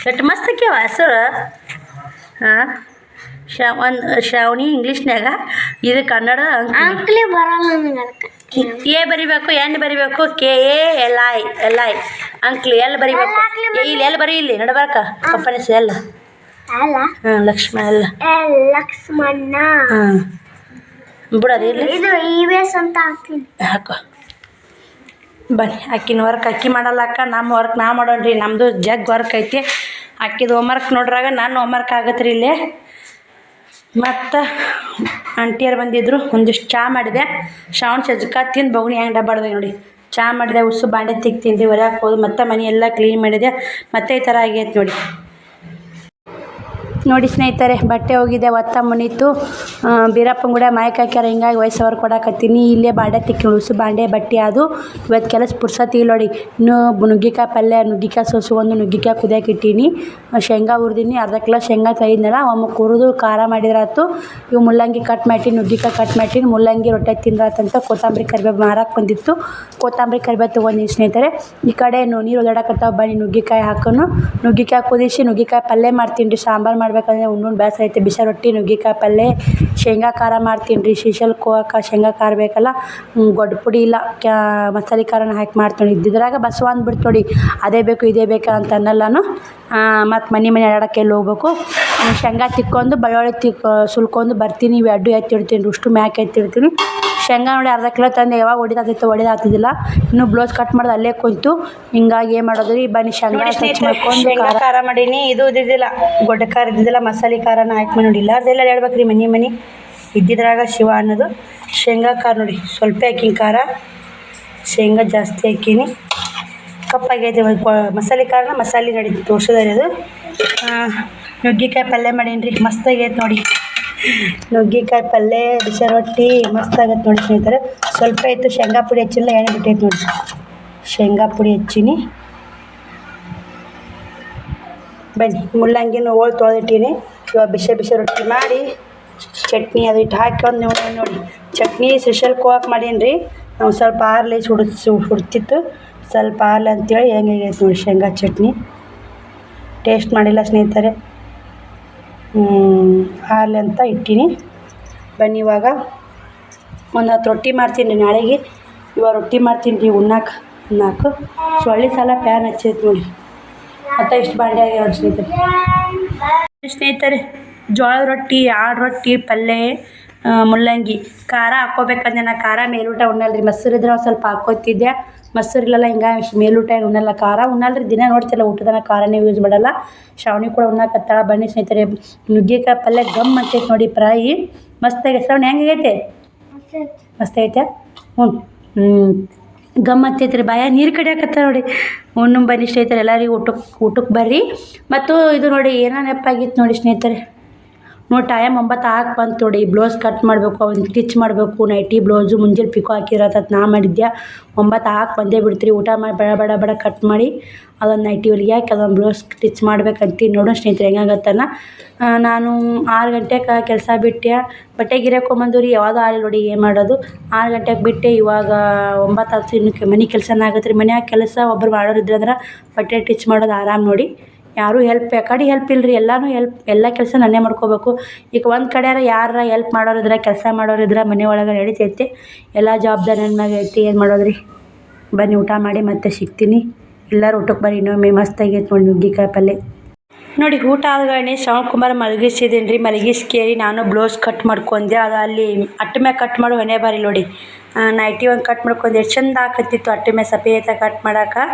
ಎಷ್ಟು ಮಸ್ತ್ ಆಕ್ಯಾವ ಹೆಸರು. ಹಾಂ ಶ್ರಾವಣಿ ಇಂಗ್ಲೀಷ್ನಾಗ, ಇದು ಕನ್ನಡ ಅಂಕ್ಲಿ ಬರಲ್ಲ ನನಗೆ. ಅದಕ್ಕೆ ಎ ಬರಿಬೇಕು, ಎನ್ ಬರಿಬೇಕು, KALI ಅಂಕ್ಲಿ ಎಲ್ಲಿ ಬರಿಬೇಕು. ಇಲ್ಲಿ ಎಲ್ಲಿ ಬರೀ ಇಲ್ಲಿ ನಡ್ಬಾರ್ಕ ಕಂಪನೀಸ್ ಎಲ್ಲ. ಅಲ್ಲ ಹಾಂ ಲಕ್ಷ್ಮಣ ಎಲ್ಲ ಲಕ್ಷ್ಮಣ್ಣ. ಹಾಂ ಬಿಡೋದು ಇಲ್ಲಿ. ಇದು EVS ಅಂತ ಹಾಕ್ತೀನಿ. ಹಾಕೋ ಬನ್ನಿ. ಅಕ್ಕಿನ ವರ್ಕ್ ಅಕ್ಕಿ ಮಾಡಲ್ಲ ಅಕ್ಕ. ನಮ್ಮ ವರ್ಕ್ ನಾ ಮಾಡೋಣ್ರಿ. ನಮ್ಮದು ಜಗ್ ವರ್ಕ್ ಐತಿ. ಅಕ್ಕಿದು ಹೋಮ್ವರ್ಕ್ ನೋಡ್ರಾಗ ನನ್ನ ಹೋಮ್ವರ್ಕ್ ಆಗತ್ತೆ ರೀ ಇಲ್ಲಿ. ಮತ್ತು ಆಂಟಿಯರು ಬಂದಿದ್ದರು. ಒಂದಿಷ್ಟು ಚಹಾ ಮಾಡಿದೆ. ಶ್ರಾವಣ ಸಜ್ಕ ತಿಂದು ಬಗುಣಿ ಹೆಂಗೆ ಡಬ್ಬಾಡ್ದೆ ನೋಡಿ. ಚಹಾ ಮಾಡಿದೆ. ಉಸು ಬಾಂಡೆ ತಿಂದು ಹೊರಕ್ಕೆ ಹೋದು ಮತ್ತೆ ಮನೆ ಎಲ್ಲ ಕ್ಲೀನ್ ಮಾಡಿದೆ. ಮತ್ತೆ ಈ ಥರ ಆಗೈತೆ ನೋಡಿ. ನೋಡಿ ಸ್ನೇಹಿತರೆ, ಬಟ್ಟೆ ಹೋಗಿದೆ, ಒತ್ತ ಮುನೀತು. ಬೀರಪ್ಪನ ಕೂಡ ಮಾಯಕ್ಕೆ ಹಾಕ್ಯಾರ, ಹಿಂಗಾಗಿ ವಯಸ್ಸವ್ರು ಕೊಡಾಕತ್ತೀನಿ. ಇಲ್ಲೇ ಬಾಂಡೆ ತಿಕ್ಕಿ ಉಳಿಸು ಬಾಂಡೆ ಬಟ್ಟೆ ಅದು. ಇವತ್ತು ಕೆಲಸ ಪುರ್ಸತಿ ಇಲ್ಲ ನೋಡಿ. ಇನ್ನೂ ನುಗ್ಗಿಕಾಯಿ ಪಲ್ಯ, ನುಗ್ಗಿಕಾಯಿ ಒಂದು ನುಗ್ಗಿಕಾಯಿ ಕುದಿಯಕ್ಕೆ ಇಟ್ಟೀನಿ. ಶೇಂಗಾ ಹುರಿದೀನಿ, ಅರ್ಧ ಕಿಲೋ ಶೇಂಗಾ ತೆಗೆದ್ನಲ್ಲ, ಒಮ್ಮೆ ಹುರಿದು ಖಾರ ಮಾಡಿದ್ರಾತು. ಇವು ಮುಲ್ಲಂಗಿ ಕಟ್ ಮಾಡಿ, ನುಗ್ಗಿಕಾಯಿ ಕಟ್ ಮಾಡಿನಿ. ಮುಲ್ಲಂಗಿ ರೊಟ್ಟೆ ತಿಂದ್ರಾತಂತ ಕೊತ್ತಂಬರಿ ಕರಿಬೇವು ಮಾರಕ್ಕೆ ಬಂದಿತ್ತು. ಕೊತ್ತಂಬರಿ ಕರಿಬೇವು ತೊಗೊಂಡಿನಿ ಸ್ನೇಹಿತರೆ. ಈ ಕಡೆ ನೀರು ಒದಾಡಕತ್ತಾವ, ಬನ್ನಿ ನುಗ್ಗಿಕಾಯಿ ಹಾಕೋನು. ನುಗ್ಗಿಕಾಯಿ ಕುದಿಸಿ ನುಗ್ಗಿಕಾಯಿ ಪಲ್ಯ ಮಾಡ್ತೀನಿ ರೀ. ಸಾಂಬಾರು ಮಾಡ್ಬೇಕಂದ್ರೆ ಉಣ್ಣು ಬೇಸರ ಐತೆ. ಬಿಸಿ ರೊಟ್ಟಿ, ನುಗ್ಗಿಕಾಯಿ ಪಲ್ಯ, ಶೇಂಗಾ ಖಾರ ಮಾಡ್ತೀನಿ ರೀ. ಶ್ರೀಶೈಲಕ್ಕೆ ಹೋಗಕ್ಕೆ ಶೇಂಗಾ ಖಾರ ಬೇಕಲ್ಲ, ಗೊಡ್ಡ ಪುಡಿ ಇಲ್ಲ, ಮಸಾಲೆ ಖಾರನ ಹಾಕಿ ಮಾಡ್ತೀನಿ. ಇದ್ದಿದ್ರಾಗ ಬಸವ ಅಂದ್ಬಿಡ್ತು ನೋಡಿ, ಅದೇ ಬೇಕು ಇದೇ ಬೇಕು ಅಂತ ಅನ್ನಲ್ಲಾನು. ಮತ್ತು ಮನೆ ಅಡ್ಯಾಡಕ್ಕೆ ಎಲ್ಲಿ ಹೋಗ್ಬೇಕು. ಶೇಂಗಾ ತಿಕ್ಕೊಂಡು ಬೆಳ್ಳುಳ್ಳಿ ಸುಲ್ಕೊಂಡು ಬರ್ತೀನಿ. ಇವು ಅಡ್ಡು ಎತ್ತಿಡ್ತೀನಿ, ಅಷ್ಟು ಮ್ಯಾಕೆ ಎತ್ತಿಡ್ತೀನಿ. ಶೇಂಗಾ ನೋಡಿ ಅರ್ಧ ಕಿಲೋ ತಂದೆ, ಯಾವಾಗ ಹೊಡಿದಾಗ್ತಿದ್ದಿಲ್ಲ. ಇನ್ನೂ ಬ್ಲೌಸ್ ಕಟ್ ಮಾಡೋದು ಅಲ್ಲೇ ಕುಂತು. ಹಿಂಗಾಗಿ ಏನು ಮಾಡೋದು ರೀ, ಬನ್ನಿ ಶೇಂಗಾ ಶೇಂಗಾ ಖಾರ ಮಾಡೀನಿ. ಇದು ಇದ್ದಿದ್ದಿಲ್ಲ, ಗೊಡ್ಡ ಖಾರ ಇದ್ದಿದ್ದಿಲ್ಲ, ಮಸಾಲೆ ಖಾರನ ಹಾಕಿ ನೋಡಿ. ಇಲ್ಲಾರ್ದೆಲ್ಲ ಹೇಳ್ಬೇಕು ರೀ, ಮನೆ ಇದ್ದಿದ್ರಾಗ ಶಿವ ಅನ್ನೋದು. ಶೇಂಗಾ ಖಾರ ನೋಡಿ, ಸ್ವಲ್ಪ ಹಾಕಿನ ಖಾರ, ಶೇಂಗಾ ಜಾಸ್ತಿ ಹಾಕೀನಿ. ಕಪ್ಪಾಗೈತೆ ಮಸಾಲೆ ಖಾರನ ಮಸಾಲೆ ನಡೀತಿ ತೋರ್ಸೋದ್ರಿ ಅದು. ನುಗ್ಗಿಕಾಯಿ ಪಲ್ಯ ಮಾಡೀನಿ ರೀ, ಮಸ್ತಾಗೈತೆ ನೋಡಿ. ನುಗ್ಗಿಕಾಯಿ ಪಲ್ಯ, ಬಿಸಿ ರೊಟ್ಟಿ ಮಸ್ತಾಗತ್ತೆ ನೋಡಿ ಸ್ನೇಹಿತರೆ. ಸ್ವಲ್ಪ ಇತ್ತು, ಶೇಂಗಾ ಪುಡಿ ಹೆಚ್ಚಿಲ್ಲ, ಎಣ್ಣೆ ಬಿಟ್ಟೈತೆ ನೋಡಿ. ಶೇಂಗಾ ಪುಡಿ ಹೆಚ್ಚೀನಿ. ಬನ್ನಿ, ಮುಲ್ಲಂಗಿನ ಹೋಳು ತೊಳೆದಿಟ್ಟೀನಿ. ಇವಾಗ ಬಿಸಿ ರೊಟ್ಟಿ ಮಾಡಿ ಚಟ್ನಿ ಅದು ಇಟ್ಟು ಹಾಕೊಂಡು ನೋಡಿ. ಚಟ್ನಿ ಶ್ರೀಶೈಲಕ್ಕೆ ಹೋಗಕ್ಕೆ ಮಾಡೀನಿ ರೀ. ನಾವು ಸ್ವಲ್ಪ ಆರ್ಲಿ ಸುಡ್ತಿತ್ತು, ಸ್ವಲ್ಪ ಆರ್ಲಿ ಅಂತೇಳಿ ಹೆಂಗಾಗೈತೆ ನೋಡಿ ಶೇಂಗಾ ಚಟ್ನಿ. ಟೇಸ್ಟ್ ಮಾಡಿಲ್ಲ ಸ್ನೇಹಿತರೆ, ಹಾಲು ಅಂತ ಇಟ್ಟೀನಿ. ಬನ್ನಿ ಇವಾಗ ಒಂದು 10 ರೊಟ್ಟಿ ಮಾಡ್ತೀನಿ ರೀ ನಾಳೆಗೆ. ಇವಾಗ ರೊಟ್ಟಿ ಮಾಡ್ತೀನಿ ರೀ ಉಣ್ಣಾಕು. ಸೊಳ್ಳೆ ಸಲ ಪ್ಯಾನ್ ಹಚ್ಚೈತೆ ನೋಡಿ. ಮತ್ತು ಇಷ್ಟು ಬಾಂಡೆ ಆಗ್ಯಾವ ನೋಡಿ ಸ್ನೇಹಿತರೆ. ಜೋಳದ ರೊಟ್ಟಿ, ಆಡು ರೊಟ್ಟಿ, ಪಲ್ಯ, ಮುಲ್ಲಂಗಿ ಖಾರ ಹಾಕ್ಕೋಬೇಕಂದ್ರೆ ನಾ ಖಾರ ಮೇಲೂಟ ಉಣ್ಣಲ್ರಿ. ಮೊಸರು ಇದ್ರೆ ಒಂದು ಸ್ವಲ್ಪ ಹಾಕ್ಕೋತಿದ್ದೆ, ಮೊಸರಿಲ್ಲಲ್ಲ, ಹಿಂಗಾಗಿ ಮೇಲೂಟ ಏನು ಉಣ್ಣಲ್ಲ, ಖಾರ ಉಣ್ಣಲ್ರಿ. ದಿನ ನೋಡ್ತಿಲ್ಲ ಊಟದನ ಖಾರನೇ ಯೂಸ್ ಮಾಡಲ್ಲ. ಶ್ರಾವಣಿ ಕೂಡ ಉಣ್ಣಾಕತ್ತಾಳ. ಬನ್ನಿ ಸ್ನೇಹಿತರೆ, ನುಗ್ಗಿಕಾಯಿ ಪಲ್ಯ ಗಮ್ ಅಂತೈತೆ ನೋಡಿ. ಫ್ರಾಯಿ ಮಸ್ತಾಗಿ. ಶ್ರಾವಣಿ ಹೆಂಗೈತೆ? ಮಸ್ತಾಗೈತೆ. ಗಮ್ ಅಂತೈತೆ ರೀ. ಬಾಯ ನೀರು ಕಡಿಯಾಕತ್ತ ನೋಡಿ. ಉಣ್ಣು ಬನ್ನಿ ಸ್ನೇಹಿತರೆ, ಎಲ್ಲರಿಗೂ ಊಟಕ್ಕೆ ಬರ್ರಿ. ಮತ್ತು ಇದು ನೋಡಿ ಏನೋ ನೆನಪಾಗಿತ್ತು ನೋಡಿ ಸ್ನೇಹಿತರೆ. ನೋಡಿ ಟೈಮ್ 9 ಹಾಕಿ ಬಂತು ನೋಡಿ. ಬ್ಲೌಸ್ ಕಟ್ ಮಾಡಬೇಕು, ಅವ್ನು ಸ್ಟಿಚ್ ಮಾಡಬೇಕು. ನೈಟಿ ಬ್ಲೌಸು ಮುಂಜಾನೆ ಪಿಕೋ ಹಾಕಿರತ್ತ ನಾ ಮಾಡಿದ್ದೆ. 9 ಹಾಕಿ ಬಂದೇ ಬಿಡ್ತೀರಿ. ಊಟ ಮಾಡಿ ಬಡ ಕಟ್ ಮಾಡಿ ಅದೊಂದು ನೈಟಿ ಹೊಲಿಗೆ ಹಾಕಿ ಅದೊಂದು ಬ್ಲೌಸ್ ಸ್ಟಿಚ್ ಮಾಡ್ಬೇಕಂತೀನಿ. ನೋಡೋಣ ಸ್ನೇಹಿತರೆ ಹೆಂಗಾಗತ್ತನ. ನಾನು 6 ಗಂಟೆಗೆ ಕೆಲಸ ಬಿಟ್ಟೆ. ಬಟ್ಟೆ ಗಿರಾಕೊಂಬಂದು ರೀ, ಯಾವುದು ಆಗಲಿ ನೋಡಿ, ಏನು ಮಾಡೋದು. 6 ಗಂಟೆಗೆ ಬಿಟ್ಟೆ, ಇವಾಗ 9 ಆಯ್ತು. ಇನ್ನು ಮನೆ ಕೆಲಸನ ಆಗತ್ತೆ ರೀ. ಮನ್ಯಾಗ ಕೆಲಸ ಒಬ್ಬರು ಮಾಡೋರು ಇದ್ರಂದ್ರೆ ಬಟ್ಟೆ ಸ್ಟಿಚ್ ಮಾಡೋದು ಆರಾಮ್ ನೋಡಿ. ಯಾರೂ ಹೆಲ್ಪ್ ಹೆಲ್ಪ್ ಇಲ್ಲ ರೀ. ಎಲ್ಲ ಕೆಲಸ ನಾನೇ ಮಾಡ್ಕೋಬೇಕು. ಈಗ ಒಂದು ಕಡೆಯಾರ ಯಾರು ಹೆಲ್ಪ್ ಮಾಡೋರಿದ್ರೆ, ಕೆಲಸ ಮಾಡೋರಿದ್ರೆ ಮನೆ ಒಳಗೆ ನಡಿತೈತೆ. ಎಲ್ಲ ಜವಾಬ್ದಾರಿ ನನ್ನ ಮ್ಯಾಗ ಐತಿ. ಏನು ಮಾಡೋದು ರೀ. ಬನ್ನಿ ಊಟ ಮಾಡಿ ಮತ್ತೆ ಸಿಗ್ತೀನಿ. ಎಲ್ಲರೂ ಊಟಕ್ಕೆ ಬರ್ರಿ. ಇನ್ನೊಮ್ಮೆ ಮಸ್ತಾಗೈತೆ ನೋಡಿ ನುಗ್ಗಿಕಾಯಿ ಪಲ್ಯ ನೋಡಿ. ಊಟ ಆದ್ಗಣೆ ಶ್ರವಣಕುಮಾರ್ ಮಲಗಿಸಿದ್ದೀನಿ ರೀ. ಮಲಗಿಸ್ಕೇರಿ ನಾನು ಬ್ಲೌಸ್ ಕಟ್ ಮಾಡ್ಕೊಂಡೆ. ಅದು ಅಲ್ಲಿ ಅಟ್ಟ ಮ್ಯಾಗ ಕಟ್ ಮಾಡೋ ಹೊಣೆ ಬಾರಿ ನೋಡಿ. ನೈಟಿ ಒಂದು ಕಟ್ ಮಾಡ್ಕೊಂಡೆ, ಎಷ್ಟು ಚಂದ ಹಾಕತ್ತಿತ್ತು ಅಟ್ಟ ಮ್ಯಾಗ ಸಪೇತ ಕಟ್ ಮಾಡೋಕೆ.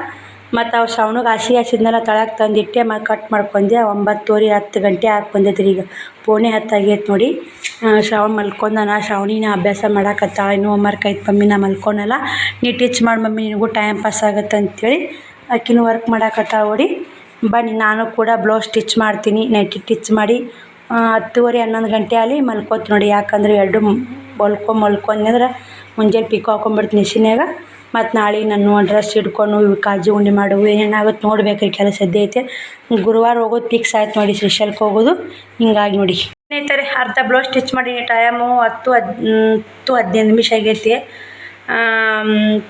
ಮತ್ತು ಅವು ಶ್ರವಣಿಗೆ ಹಸಿದ್ನೆಲ್ಲ ತಳಕ್ಕೆ ತಂದಿಟ್ಟೆ. ಮತ್ತು ಕಟ್ ಮಾಡ್ಕೊಂಡೆ. 9:30 10 ಗಂಟೆ ಹಾಕಿ ಬಂದೈತೆ ರೀ. ಈಗ 9:10 ಆಗೈತೆ ನೋಡಿ. ಶ್ರವಣ ಮಲ್ಕೊಂಡನ. ಶ್ರಾವಣಿನ ಅಭ್ಯಾಸ ಮಾಡಾಕತ್ತಾಳ. ಇನ್ನೂ ಹೋಮ್ವರ್ಕ್ ಐತೆ. ಮಮ್ಮಿ ನಾ ಮಲ್ಕೊಳಲ್ಲ, ನೀ ಟೀಚ್ ಮಾಡಿ ಮಮ್ಮಿ, ನಿನಗೂ ಟೈಮ್ ಪಾಸ್ ಆಗುತ್ತೆ ಅಂತೇಳಿ ಆಕಿನೂ ವರ್ಕ್ ಮಾಡಾಕತ್ತಾಳ ನೋಡಿ. ಬನ್ನಿ ನಾನು ಕೂಡ ಬ್ಲೌಸ್ ಸ್ಟಿಚ್ ಮಾಡ್ತೀನಿ. ನೈಟಿ ಸ್ಟಿಚ್ ಮಾಡಿ 10:30 11 ಗಂಟೆ ಅಲ್ಲಿ ಮಲ್ಕೋತೀನಿ ನೋಡಿ. ಯಾಕಂದ್ರೆ ಎರಡು ಮಲ್ಕೊಂಡ್ರೆ ಮುಂಜಾನೆ ಪಿಕೋ ಹಾಕೊಂಡ್ಬಿಡ್ತೀನಿ ಮಿಷಿನ್ಯಾಗ. ಮತ್ತು ನಾಳೆ ನಾನು ಡ್ರೆಸ್ ಹಿಡ್ಕೊಂಡು ಕಾಜು ಉಂಡೆ ಮಾಡುವು ಏನಾಗುತ್ತೆ ನೋಡ್ಬೇಕು ರೀ. ಕೆಲಸ ಎದ್ದೆ ಐತೆ. ಗುರುವಾರ ಹೋಗೋದು ಫಿಕ್ಸ್ ಆಯ್ತು ನೋಡಿ, ಶ್ರೀಶೈಲಕ್ಕೆ ಹೋಗೋದು. ಹಿಂಗಾಗಿ ನೋಡಿ ಸ್ನೇಹಿತರೆ, ಅರ್ಧ ಬ್ಲೌಸ್ ಸ್ಟಿಚ್ ಮಾಡಿ ಟೈಮು 10-15 ನಿಮಿಷ ಆಗೈತಿ.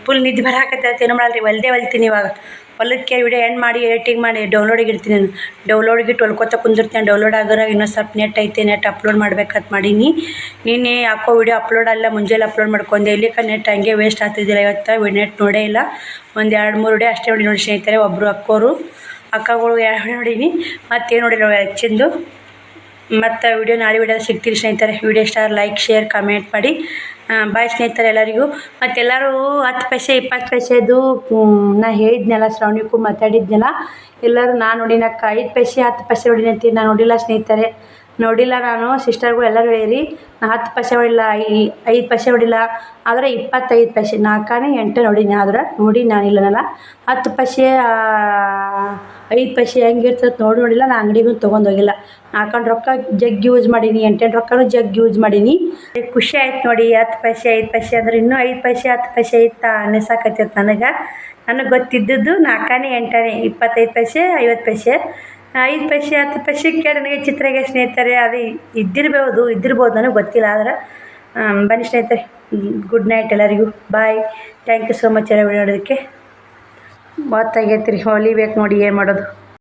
ಫುಲ್ ನಿದ್ದೆ ಬರಾಕತ್ತೈತೆ. ಏನೋ ಮಾಡಲ್ರಿ, ಹೊಲ್ತೀನಿ ಇವಾಗ. ಹೊಲಕ್ಕೆ ವಿಡಿಯೋ ಎಂಡ್ ಮಾಡಿ ಎಡಿಟಿಂಗ್ ಮಾಡಿ ಡೌನ್ಲೋಡಿಗೆ ಇಡ್ತೀನಿ. ನಾನು ಡೌನ್ಲೋಡಿಗೆ ಹೊಲ್ಕೋತ ಕುಂದಿರ್ತೀನಿ. ಡೌನ್ಲೋಡ್ ಆಗೋರಾಗ ಇನ್ನೊಂದು ಸ್ವಲ್ಪ ನೆಟ್ ಐತೆ, ನೆಟ್ ಅಪ್ಲೋಡ್ ಮಾಡ್ಬೇಕಂತ ಮಾಡೀನಿ. ನಿನ್ನೆ ಯಾಕೋ ವಿಡಿಯೋ ಅಪ್ಲೋಡ್ ಅಲ್ಲ, ಮುಂಜಾನೆ ಅಪ್ಲೋಡ್ ಮಾಡ್ಕೊಂಡೆ. ಇಲ್ಲಿಕ ನೆಟ್ ಹಂಗೆ ವೇಸ್ಟ್ ಆಗ್ತಿದ್ದಿಲ್ಲ. ಇವತ್ತು ನೆಟ್ ನೋಡೇ ಇಲ್ಲ. ಒಂದು 2-3 ವಿಡಿಯೋ ಅಷ್ಟೇ ನೋಡಿ ಸ್ನೇಹಿತರೆ. ಒಬ್ಬರು ಅಕ್ಕಗಳು ನೋಡೀನಿ. ಮತ್ತೇನು ನೋಡಿಲ್ಲ ಹೆಚ್ಚಿಂದು. ಮತ್ತು ವಿಡಿಯೋ ನಾಳೆ ವಿಡಿಯೋದ ಸಿಗ್ತೀರಿ ಸ್ನೇಹಿತರೆ. ವಿಡಿಯೋ ಇಷ್ಟ ಲೈಕ್ ಶೇರ್ ಕಮೆಂಟ್ ಮಾಡಿ. ಬಾಯ್ ಸ್ನೇಹಿತರೆ ಎಲ್ಲರಿಗೂ. ಮತ್ತೆಲ್ಲರೂ 10 ಪೈಸೆ 20 ಪೈಸೆದು ನಾ ಹೇಳಿದ್ನಲ್ಲ, ಶ್ರಾವಣಿಗೂ ಮಾತಾಡಿದ್ನಲ್ಲ. ಎಲ್ಲರೂ ನಾನು ನೋಡಿನಕ್ಕ 5 ಪೈಸೆ 10 ಪೈಸೆ ಹೊಡಿನಂತೀನಿ. ನಾನು ನೋಡಿಲ್ಲ ಸ್ನೇಹಿತರೆ, ನೋಡಿಲ್ಲ ನಾನು. ಸಿಸ್ಟರ್ಗಳು ಎಲ್ಲರೂ ಹೇಳಿರಿ. ನಾ 10 ಪೈಸೆ ಹೊಡಿಲ್ಲ, 5 ಪೈಸೆ ಹೊಡಿಲ್ಲ. ಆದರೆ 25 ಪೈಸೆ 4 8 ನೋಡಿನಿ. ಆದ್ರೆ ನೋಡಿ ನಾನಿಲ್ಲನಲ್ಲ. 10 ಪೈಸೆ 5 ಪೈಸೆ ಹೆಂಗಿರ್ತದೆ ನೋಡಿಲ್ಲ ನಾ ಅಂಗಡಿಗೂ ತೊಗೊಂಡೋಗಿಲ್ಲ. ಹಾಕೊಂಡು ರೊಕ್ಕ ಜಗ್ ಯೂಸ್ ಮಾಡೀನಿ, 8 ರೊಕ್ಕನೂ ಜಗ್ ಯೂಸ್ ಮಾಡೀನಿ. ಖುಷಿ ಆಯ್ತು ನೋಡಿ. 10 ಪೈಸೆ 5 ಪೈಸೆ ಅಂದ್ರೆ ಇನ್ನೂ 5 ಪೈಸೆ 10 ಪೈಸೆ ಇತ್ತಾ ಅನ್ನಿಸಾಕತ್ತೈತೆ ನನಗೆ ಗೊತ್ತಿದ್ದದ್ದು 4 ಆನೆ 8 ಆನೆ 25 ಪೈಸೆ 50 ಪೈಸೆ 5 ಪೈಸೆ 10 ಪೈಸೆಗೆ ನನಗೆ ಚಿತ್ರಗೆ ಸ್ನೇಹಿತರೆ ಅದು ಇದ್ದಿರ್ಬೋದು ನನಗೆ ಗೊತ್ತಿಲ್ಲ. ಆದ್ರೆ ಬನ್ನಿ ಸ್ನೇಹಿತರೆ, ಗುಡ್ ನೈಟ್ ಎಲ್ಲರಿಗೂ. ಬಾಯ್. ಥ್ಯಾಂಕ್ ಯು ಸೋ ಮಚ್ ಎಲ್ಲ ವಿಡಿಯೋ ನೋಡೋದಕ್ಕೆ. ಹೊತ್ತಾಗೈತೆ ರೀ, ಹೊಲಿಬೇಕು ನೋಡಿ ಏನು ಮಾಡೋದು.